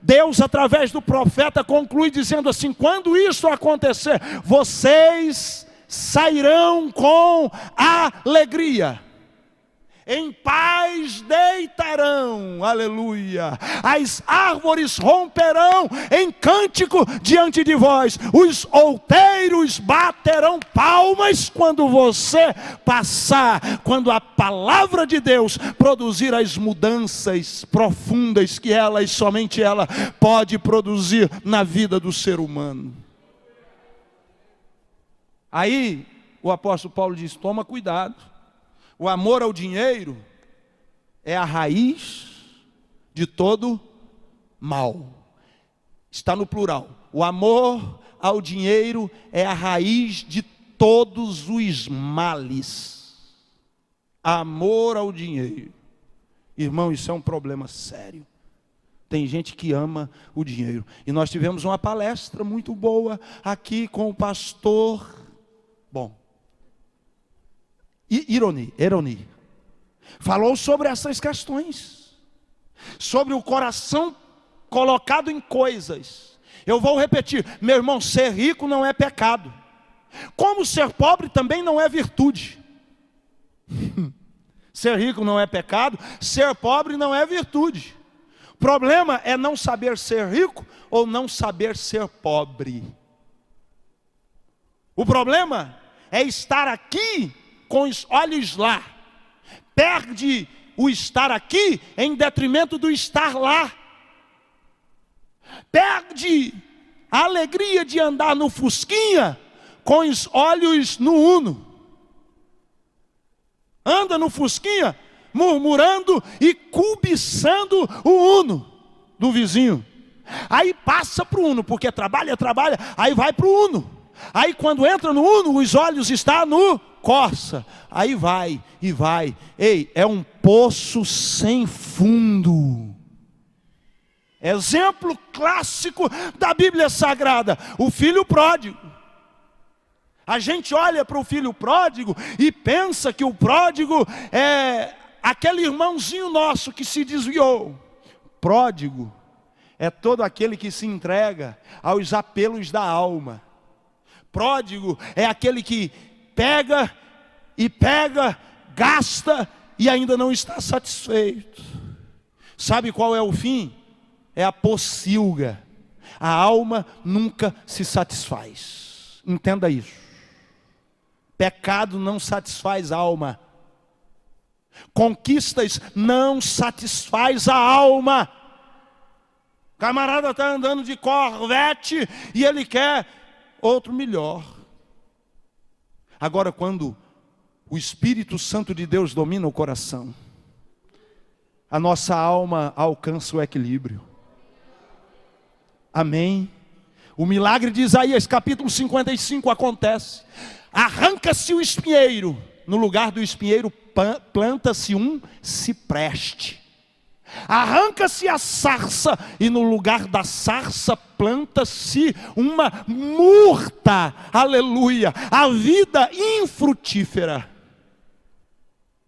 Speaker 4: Deus, através do profeta, conclui dizendo assim: quando isso acontecer, vocês sairão com alegria, em paz deitarão, aleluia. As árvores romperão em cântico diante de vós. Os outeiros baterão palmas quando você passar. Quando a palavra de Deus produzir as mudanças profundas que ela e somente ela pode produzir na vida do ser humano. Aí o apóstolo Paulo diz: toma cuidado. O amor ao dinheiro é a raiz de todo mal. Está no plural. O amor ao dinheiro é a raiz de todos os males. Amor ao dinheiro. Irmão, isso é um problema sério. Tem gente que ama o dinheiro. E nós tivemos uma palestra muito boa aqui com o pastor... Ironi falou sobre essas questões, sobre o coração colocado em coisas. Eu vou repetir, meu irmão, ser rico não é pecado, como ser pobre também não é virtude. Ser rico não é pecado, ser pobre não é virtude. O problema é não saber ser rico ou não saber ser pobre. O problema é estar aqui com os olhos lá perde o estar aqui em detrimento do estar lá. Perde a alegria de andar no Fusquinha com os olhos no Uno. Anda no Fusquinha murmurando e cobiçando o Uno do vizinho. Aí passa para o Uno, porque trabalha, aí vai para o Uno. Aí quando entra no Uno, os olhos estão no Corsa. Aí vai e vai. Ei, é um poço sem fundo. Exemplo clássico da Bíblia Sagrada, o filho pródigo. A gente olha para o filho pródigo e pensa que o pródigo é aquele irmãozinho nosso que se desviou. Pródigo é todo aquele que se entrega aos apelos da alma. Pródigo é aquele que pega, gasta e ainda não está satisfeito. Sabe qual é o fim? É a pocilga. A alma nunca se satisfaz. Entenda isso. Pecado não satisfaz a alma. Conquistas não satisfaz a alma. O camarada está andando de Corvette e ele quer outro melhor. Agora, quando o Espírito Santo de Deus domina o coração, a nossa alma alcança o equilíbrio. Amém? O milagre de Isaías capítulo 55 acontece. Arranca-se o espinheiro, no lugar do espinheiro planta-se um cipreste. Arranca-se a sarça e no lugar da sarça planta-se uma murta. Aleluia! A vida infrutífera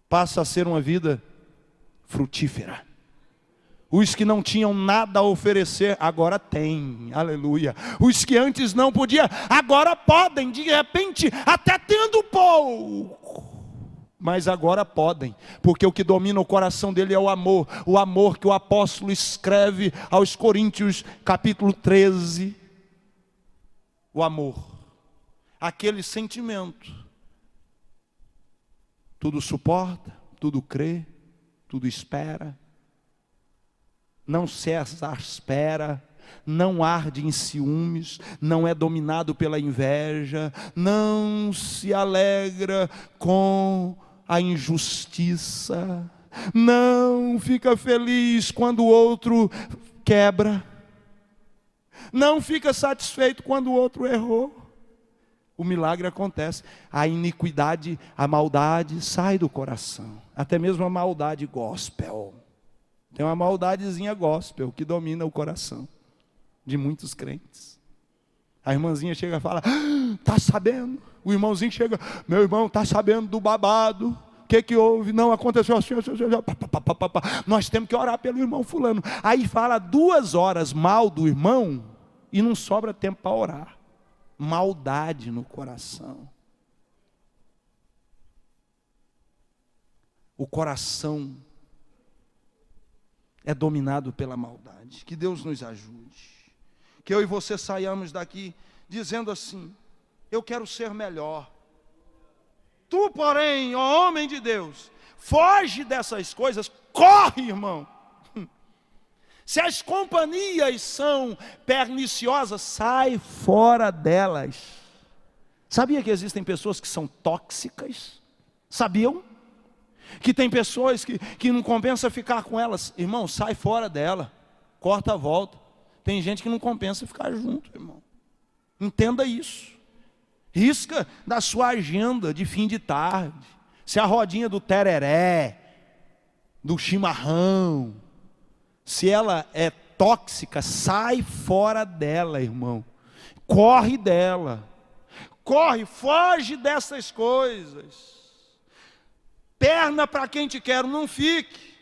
Speaker 4: passa a ser uma vida frutífera. Os que não tinham nada a oferecer, agora têm, aleluia. Os que antes não podiam, agora podem, de repente, até tendo pouco. Mas agora podem, porque o que domina o coração dele é o amor que o apóstolo escreve aos Coríntios, capítulo 13. O amor, aquele sentimento, tudo suporta, tudo crê, tudo espera, não se exaspera, não arde em ciúmes, não é dominado pela inveja, não se alegra com a injustiça, não fica feliz quando o outro quebra, não fica satisfeito quando o outro errou. O milagre acontece, a iniquidade, a maldade sai do coração, até mesmo a maldade gospel. Tem uma maldadezinha gospel que domina o coração de muitos crentes. A irmãzinha chega e fala, está sabendo? O irmãozinho chega, meu irmão, está sabendo do babado? O que houve? Não, aconteceu assim. Nós temos que orar pelo irmão fulano. Aí fala 2 horas mal do irmão e não sobra tempo para orar. Maldade no coração. O coração é dominado pela maldade. Que Deus nos ajude. Que eu e você saiamos daqui dizendo assim, eu quero ser melhor. Tu, porém, ó homem de Deus, foge dessas coisas, corre, irmão. Se as companhias são perniciosas, sai fora delas. Sabia que existem pessoas que são tóxicas? Sabiam? Que tem pessoas que não compensa ficar com elas. Irmão, sai fora dela. Corta a volta. Tem gente que não compensa ficar junto, irmão. Entenda isso. Risca da sua agenda de fim de tarde. Se a rodinha do tereré, do chimarrão, se ela é tóxica, sai fora dela, irmão. Corre dela. Corre, foge dessas coisas. Perna para quem te quer, não fique.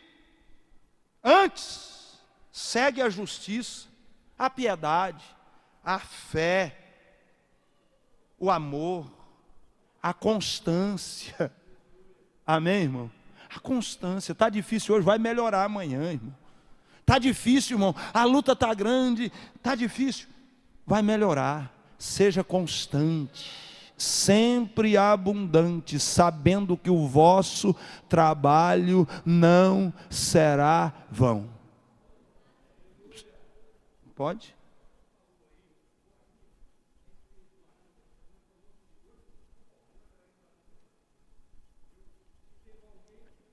Speaker 4: Antes, segue a justiça, a piedade, a fé, o amor, a constância. Amém, irmão? A constância. Está difícil hoje, vai melhorar amanhã, irmão. Está difícil, irmão. A luta está grande, está difícil. Vai melhorar. Seja constante. sempre abundante, sabendo que o vosso trabalho não será vão. Pode?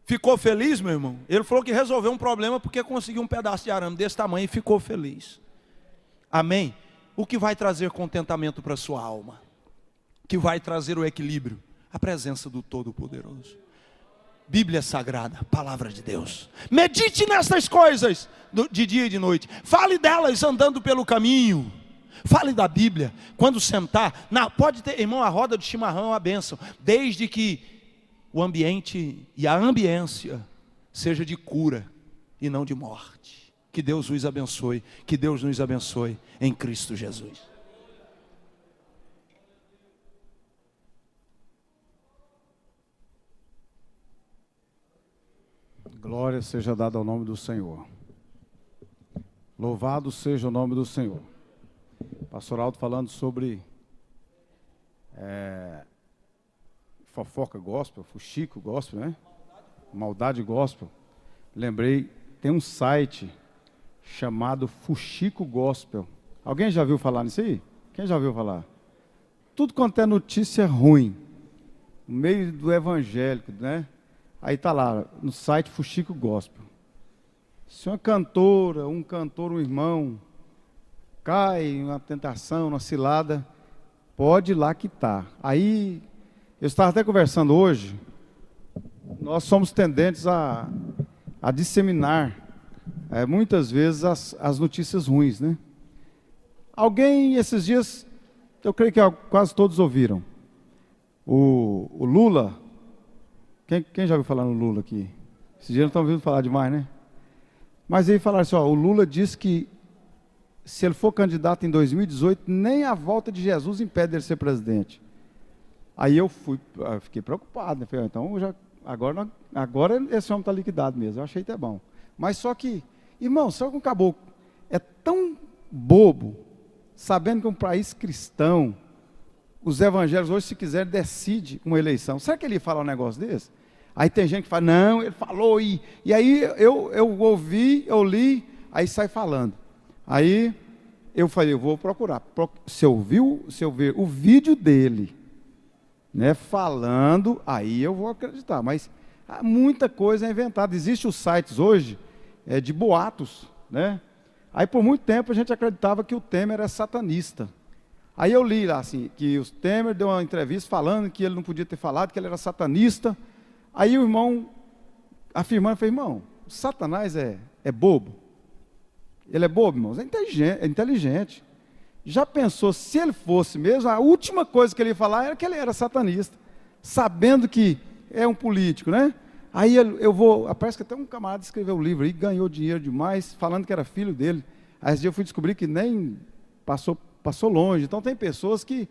Speaker 4: Ficou feliz, meu irmão? Ele falou que resolveu um problema porque conseguiu um pedaço de arame desse tamanho e ficou feliz. Amém? O que vai trazer contentamento para a sua alma? O que vai trazer o equilíbrio? A presença do Todo-Poderoso. Bíblia Sagrada, Palavra de Deus. Medite nessas coisas de dia e de noite. Fale delas andando pelo caminho. Fale da Bíblia. Quando sentar, pode ter, irmão, a roda de chimarrão é uma bênção. Desde que o ambiente e a ambiência seja de cura e não de morte. Que Deus os abençoe. Que Deus nos abençoe em Cristo Jesus.
Speaker 3: Glória seja dada ao nome do Senhor. Louvado seja o nome do Senhor. Pastor Aldo falando sobre fofoca gospel, fuxico gospel, né? Maldade gospel. Lembrei, tem um site chamado Fuxico Gospel. Alguém já viu falar nisso aí? Quem já ouviu falar? Tudo quanto é notícia ruim, no meio do evangélico, né? Aí está lá, no site Fuxico Gospel. Se uma cantora, um cantor, um irmão, cai em uma tentação, uma cilada, pode ir lá que está. Aí, eu estava até conversando hoje, nós somos tendentes a disseminar, muitas vezes, as notícias ruins, né? Alguém, esses dias, eu creio que quase todos ouviram, o Lula. Quem já ouviu falar no Lula aqui? Esses dias não estão ouvindo falar demais, né? Mas aí falaram assim, o Lula disse que se ele for candidato em 2018, nem a volta de Jesus impede ele ser presidente. Aí eu fiquei preocupado, né? Falei, então agora esse homem está liquidado mesmo. Eu achei até bom. Mas só que, irmão, só que um caboclo é tão bobo, sabendo que um país cristão, os evangélicos hoje, se quiserem, decidem uma eleição. Será que ele ia falar um negócio desse? Aí tem gente que fala, não, ele falou, e aí eu ouvi, eu li, aí sai falando. Aí eu falei, eu vou procurar. Se eu ver o vídeo dele, né, falando, aí eu vou acreditar. Mas muita coisa é inventada. Existem os sites hoje de boatos, né? Aí por muito tempo a gente acreditava que o Temer era satanista. Aí eu li lá assim, que o Temer deu uma entrevista falando que ele não podia ter falado, que ele era satanista. Aí o irmão afirmando, eu falei, irmão, Satanás é bobo? Ele é bobo, irmãos? É inteligente. Já pensou, se ele fosse mesmo, a última coisa que ele ia falar era que ele era satanista, sabendo que é um político, né? Aí parece que até um camarada escreveu um livro aí, ganhou dinheiro demais, falando que era filho dele. Aí esse dia eu fui descobrir que nem passou longe. Então tem pessoas que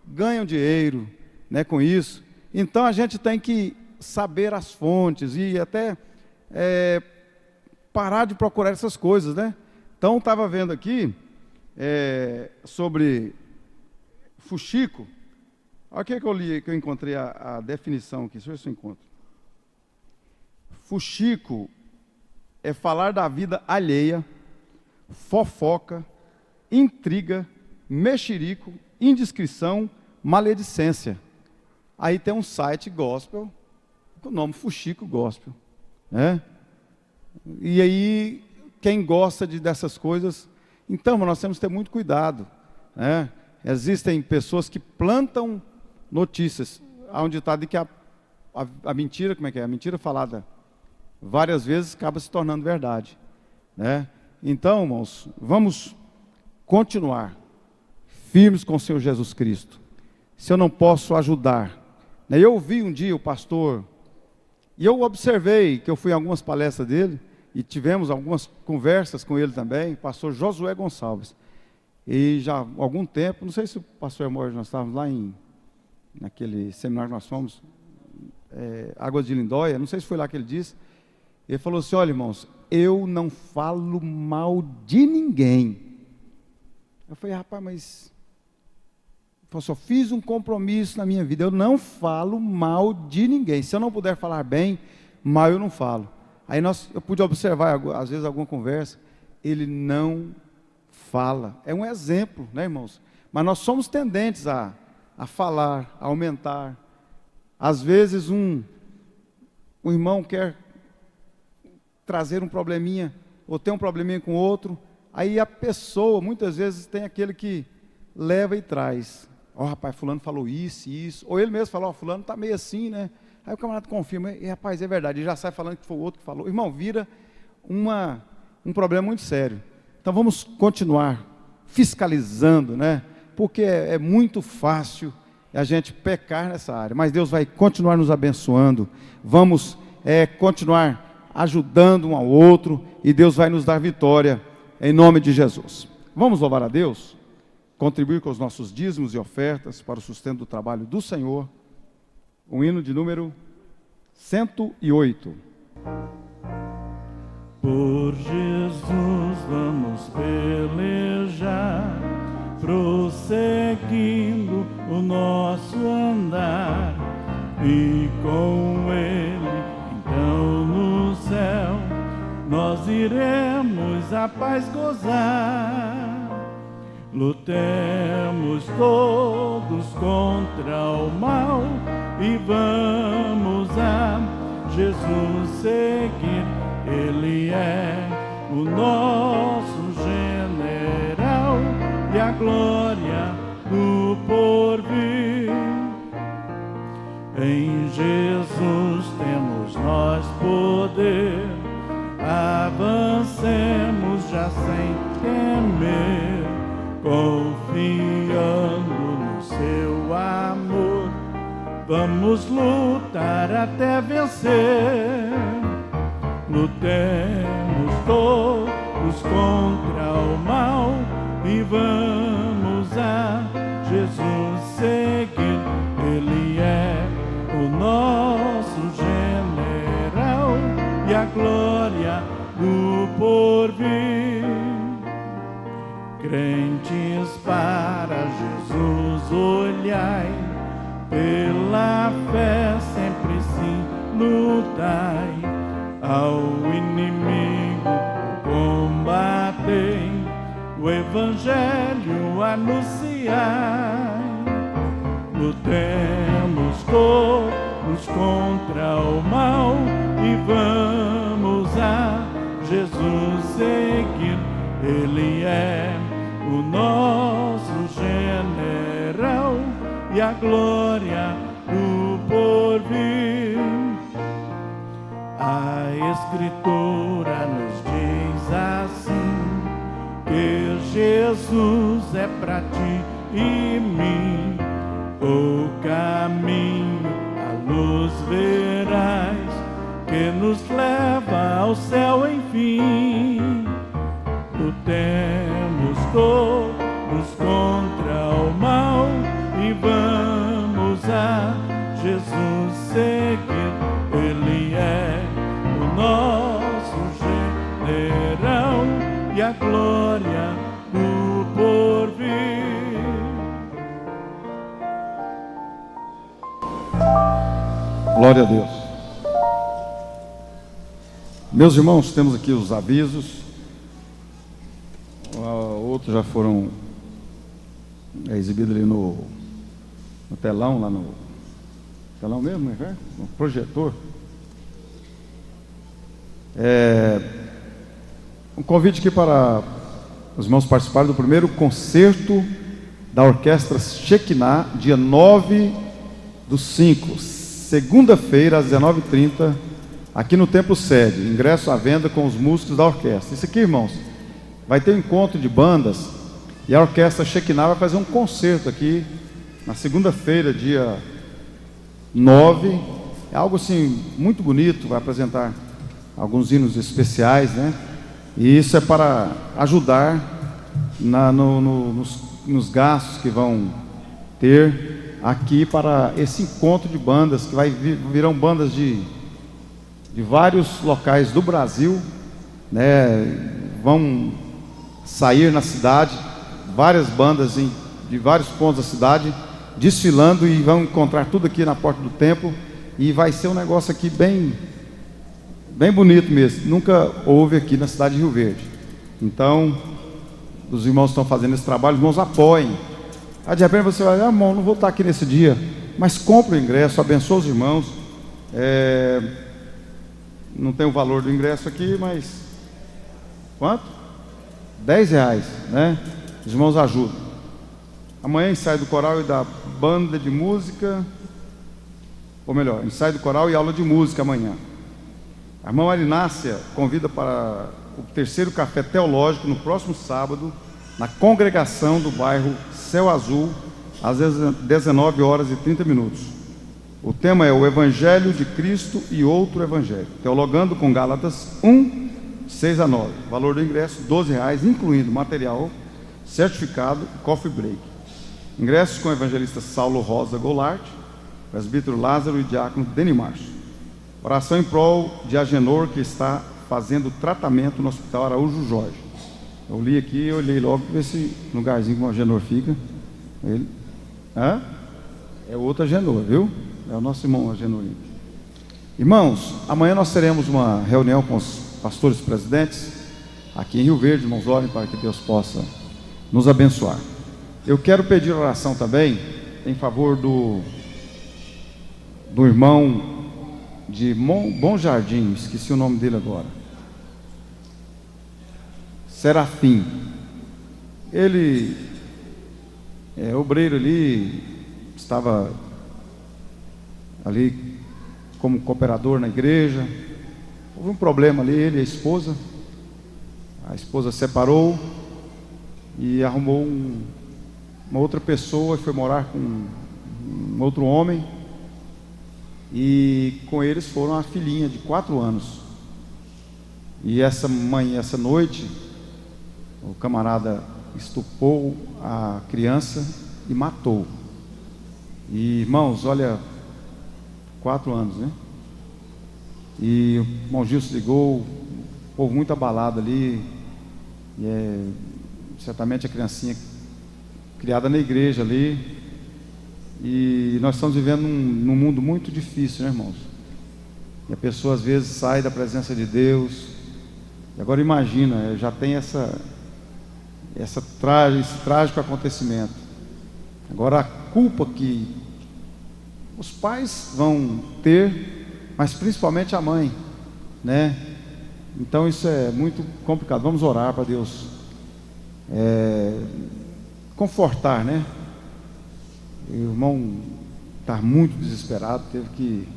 Speaker 3: ganham dinheiro, né, com isso. Então a gente tem que saber as fontes e até parar de procurar essas coisas, né? Então estava vendo aqui sobre fuxico. Olha o que eu li, que eu encontrei a definição aqui. Deixa eu ver se eu encontro. Fuxico é falar da vida alheia, fofoca, intriga, mexerico, indiscrição, maledicência. Aí tem um site gospel, com o nome Fuxico Gospel, né? E aí, quem gosta dessas coisas, então nós temos que ter muito cuidado, né? Existem pessoas que plantam notícias, há um ditado de que a mentira, como é que é? A mentira falada várias vezes acaba se tornando verdade, né? Então, irmãos, vamos continuar firmes com o Senhor Jesus Cristo. Se eu não posso ajudar, né? Eu ouvi um dia o pastor, e eu observei que eu fui em algumas palestras dele, e tivemos algumas conversas com ele também, o pastor Josué Gonçalves. E já há algum tempo, não sei se o pastor Amor, nós estávamos lá naquele seminário que nós fomos, Águas de Lindóia, não sei se foi lá que ele disse. Ele falou assim, olha irmãos, eu não falo mal de ninguém. Eu falei, rapaz, mas falou assim: eu fiz um compromisso na minha vida, eu não falo mal de ninguém. Se eu não puder falar bem, mal eu não falo. Aí eu pude observar, às vezes, alguma conversa, ele não fala. É um exemplo, né, irmãos? Mas nós somos tendentes a falar, a aumentar. Às vezes um irmão quer trazer um probleminha, ou ter um probleminha com outro, aí a pessoa, muitas vezes, tem aquele que leva e traz. Rapaz, fulano falou isso, ou ele mesmo falou, fulano está meio assim, né? Aí o camarada confirma, rapaz, é verdade, ele já sai falando que foi o outro que falou. Irmão, vira um problema muito sério. Então vamos continuar fiscalizando, né? Porque é muito fácil a gente pecar nessa área, mas Deus vai continuar nos abençoando. Vamos continuar ajudando um ao outro, e Deus vai nos dar vitória, em nome de Jesus. Vamos louvar a Deus, contribuir com os nossos dízimos e ofertas para o sustento do trabalho do Senhor. O hino de número 108.
Speaker 1: Por Jesus vamos pelejar, prosseguindo o nosso andar, e com Ele, então no céu, nós iremos a paz gozar. Lutemos todos contra o mal e vamos a Jesus seguir. Ele é o nosso general e a glória do porvir. Em Jesus temos nós poder, avancemos já sem temer, confiando no seu amor, vamos lutar até vencer. Lutemos todos contra o mal e vamos a Jesus seguir. Ele é o nosso general e a glória do porvir. Crentes, para Jesus olhai, pela fé sempre sim lutai, ao inimigo combatei, o evangelho anunciai. Lutemos todos contra o mal e vamos a Jesus seguir. Ele é o nosso general e a glória do porvir. A Escritura nos diz assim, que Jesus é para ti e mim o caminho, a luz verás, que nos leva ao céu enfim. Lutemos todos contra o mal e vamos a Jesus seguir. Ele é o nosso general e a glória do porvir.
Speaker 3: Glória a Deus. Meus irmãos, temos aqui os avisos. Outros já foram exibidos ali no telão, lá no telão mesmo, né? No projetor. Um convite aqui para os irmãos participarem do primeiro concerto da Orquestra Shekinah, dia 9/5, segunda-feira, às 19h30, aqui no Templo Sede. Ingresso à venda com os músicos da orquestra. Isso aqui, irmãos, vai ter um encontro de bandas, e a Orquestra Shekinah vai fazer um concerto aqui na segunda-feira, dia 9. É algo assim muito bonito, vai apresentar alguns hinos especiais, né? E isso é para ajudar nos gastos que vão ter aqui para esse encontro de bandas, que virão bandas de vários locais do Brasil, né? Vão sair na cidade várias bandas de vários pontos da cidade, desfilando, e vão encontrar tudo aqui na porta do templo, e vai ser um negócio aqui bem bonito mesmo. Nunca houve aqui na cidade de Rio Verde. Então, os irmãos estão fazendo esse trabalho, os irmãos apoiem. Aí de repente você vai, irmão, não vou estar aqui nesse dia, mas compre o ingresso, abençoe os irmãos. Não tem o valor do ingresso aqui, mas quanto? R$10, né? Os irmãos ajudam. Amanhã ensaio do coral e da banda de música, ou melhor, ensaio do coral e aula de música amanhã. A irmã Marinácia convida para o 3º café teológico no próximo sábado, na congregação do bairro Céu Azul, às 19h30. O tema é o Evangelho de Cristo e outro Evangelho, teologando com Gálatas 1, 6-9. Valor do ingresso R$12, incluindo material, certificado e coffee break. Ingressos com o evangelista Saulo Rosa Goulart, presbítero Lázaro e diácono Deni Março. Oração em prol de Agenor, que está fazendo tratamento no Hospital Araújo Jorge. Eu li aqui e olhei logo para ver se no lugarzinho que o Agenor fica. Ele. É outro Agenor, viu? É o nosso irmão Agenorinho. Irmãos, amanhã nós teremos uma reunião com os pastores presidentes aqui em Rio Verde. Irmãos, orem para que Deus possa nos abençoar. Eu quero pedir oração também em favor do irmão de Bom Jardim, esqueci o nome dele agora, Serafim. Ele é obreiro ali, estava ali como cooperador na igreja. Houve um problema ali, ele e a esposa separou e arrumou uma outra pessoa e foi morar com um outro homem, e com eles foram a filhinha de 4 anos. E essa noite, o camarada estupou a criança e matou. E irmãos, olha, 4 anos, né? E o irmão Gilson ligou, o povo muito abalado ali, e certamente a criancinha criada na igreja ali, e nós estamos vivendo num mundo muito difícil, né, irmãos? E a pessoa às vezes sai da presença de Deus, e agora imagina, já tem esse trágico acontecimento. Agora a culpa que os pais vão ter, mas principalmente a mãe, né? Então isso é muito complicado. Vamos orar para Deus confortar, né? O irmão está muito desesperado, teve que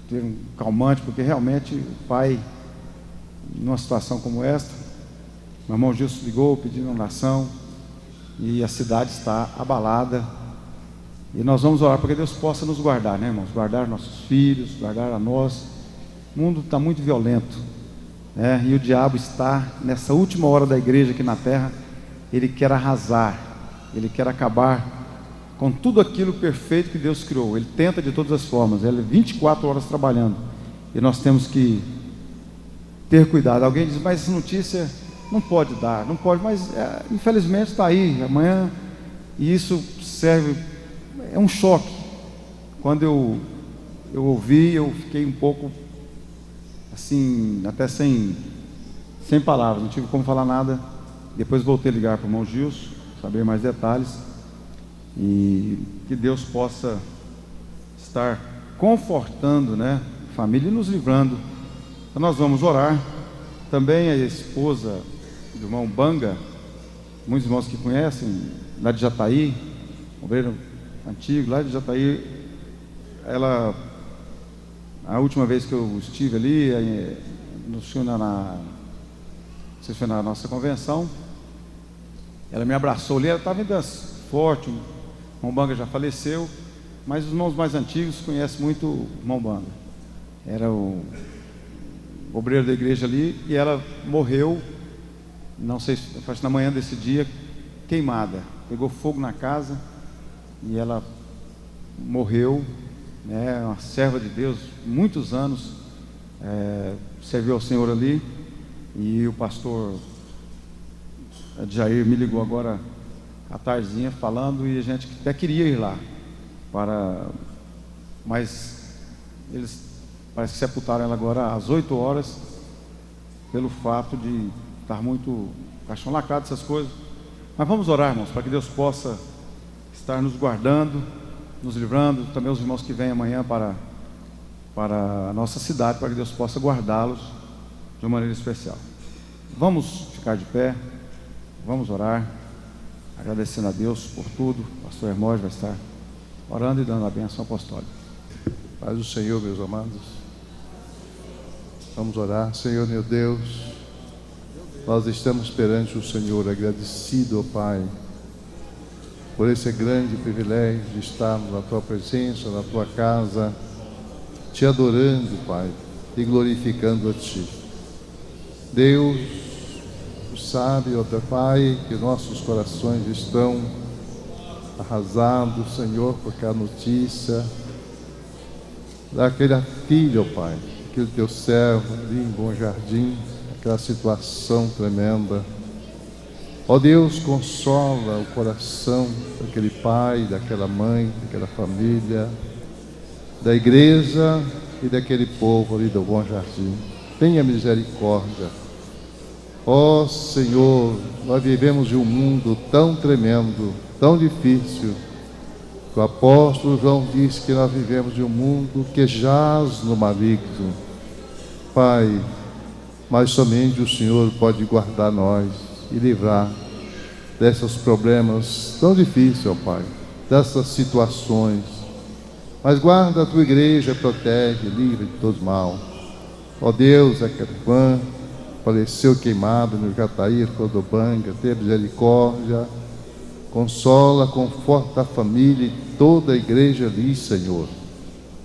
Speaker 3: ter um calmante, porque realmente o pai, numa situação como esta, o irmão Gilson ligou pedindo oração, e a cidade está abalada, e nós vamos orar para que Deus possa nos guardar, né, irmãos? Guardar nossos filhos, guardar a nós. O mundo está muito violento, né? E o diabo está nessa última hora da igreja aqui na terra. Ele quer arrasar, ele quer acabar com tudo aquilo perfeito que Deus criou. Ele tenta de todas as formas, ele é 24 horas trabalhando, e nós temos que ter cuidado. Alguém diz, mas essa notícia não pode dar, não pode, mas infelizmente está aí, amanhã, e isso serve, é um choque. Quando eu ouvi, eu fiquei um pouco assim, até sem palavras, não tive como falar nada. Depois voltei a ligar para o irmão Gilson, saber mais detalhes, e que Deus possa estar confortando, né, a família, e nos livrando. Então nós vamos orar. Também a esposa do irmão Banga, muitos irmãos que conhecem, lá de Jataí, obreiro antigo, lá de Jataí, ela, a última vez que eu estive ali, não sei se foi na nossa convenção, ela me abraçou ali, ela estava ainda forte. O irmão Banga já faleceu, mas os irmãos mais antigos conhecem muito o irmão Banga. Era o obreiro da igreja ali, e ela morreu, não sei, acho na manhã desse dia, queimada, pegou fogo na casa, e ela morreu, né? Uma serva de Deus, muitos anos, serviu ao Senhor ali. E o pastor Jair me ligou agora à tardezinha falando e a gente até queria ir lá, mas eles parece que sepultaram ela agora às 8 horas, pelo fato de estar muito caixão lacrado, essas coisas. Mas vamos orar, irmãos, para que Deus possa estar nos guardando, nos livrando, também os irmãos que vêm amanhã para a nossa cidade, para que Deus possa guardá-los de uma maneira especial. Vamos ficar de pé, vamos orar, agradecendo a Deus por tudo. O pastor Hermógenes vai estar orando e dando a bênção apostólica.
Speaker 5: Paz do Senhor, meus amados. Vamos orar. Senhor, meu Deus, nós estamos perante o Senhor, agradecido, ó Pai, por esse grande privilégio de estarmos na Tua presença, na Tua casa, Te adorando, Pai, e glorificando a Ti. Deus, Tu sabe, ó Pai, que nossos corações estão arrasados, Senhor, porque a notícia daquele filho, ó Pai, aquele Teu servo ali em Bom Jardim, aquela situação tremenda. Ó Deus, consola o coração daquele pai, daquela mãe, daquela família, da igreja e daquele povo ali do Bom Jardim. Tenha misericórdia. Ó Senhor, nós vivemos em um mundo tão tremendo, tão difícil. O apóstolo João diz que nós vivemos em um mundo que jaz no maligno. Pai, mas somente o Senhor pode guardar nós e livrar desses problemas tão difíceis, ó Pai, dessas situações. Mas guarda a Tua igreja, protege, livra de todo mal. Ó Deus, aquele irmã faleceu queimado no Jataí, Cordobanga, tenha misericórdia, consola, conforta a família e toda a igreja ali, Senhor.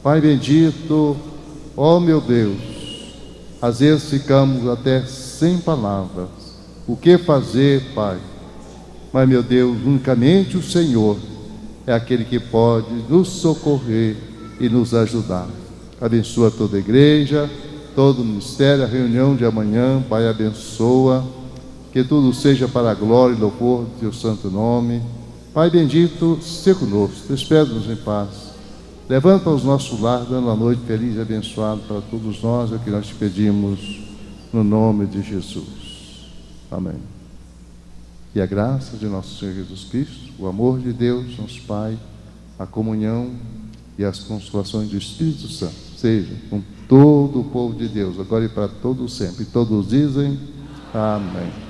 Speaker 5: Pai bendito, ó meu Deus, às vezes ficamos até sem palavras. O que fazer, Pai? Mas, meu Deus, unicamente o Senhor é aquele que pode nos socorrer e nos ajudar. Abençoa toda a igreja, todo o ministério, a reunião de amanhã, Pai, abençoa, que tudo seja para a glória e louvor do Teu santo nome. Pai bendito, seja conosco, despede-nos em paz. Levanta os nossos lares, dando uma noite feliz e abençoada para todos nós, é o que nós te pedimos, no nome de Jesus. Amém. E a graça de nosso Senhor Jesus Cristo, o amor de Deus, nosso Pai, a comunhão e as consolações do Espírito Santo, seja com todo o povo de Deus, agora e para todos sempre. E todos dizem amém.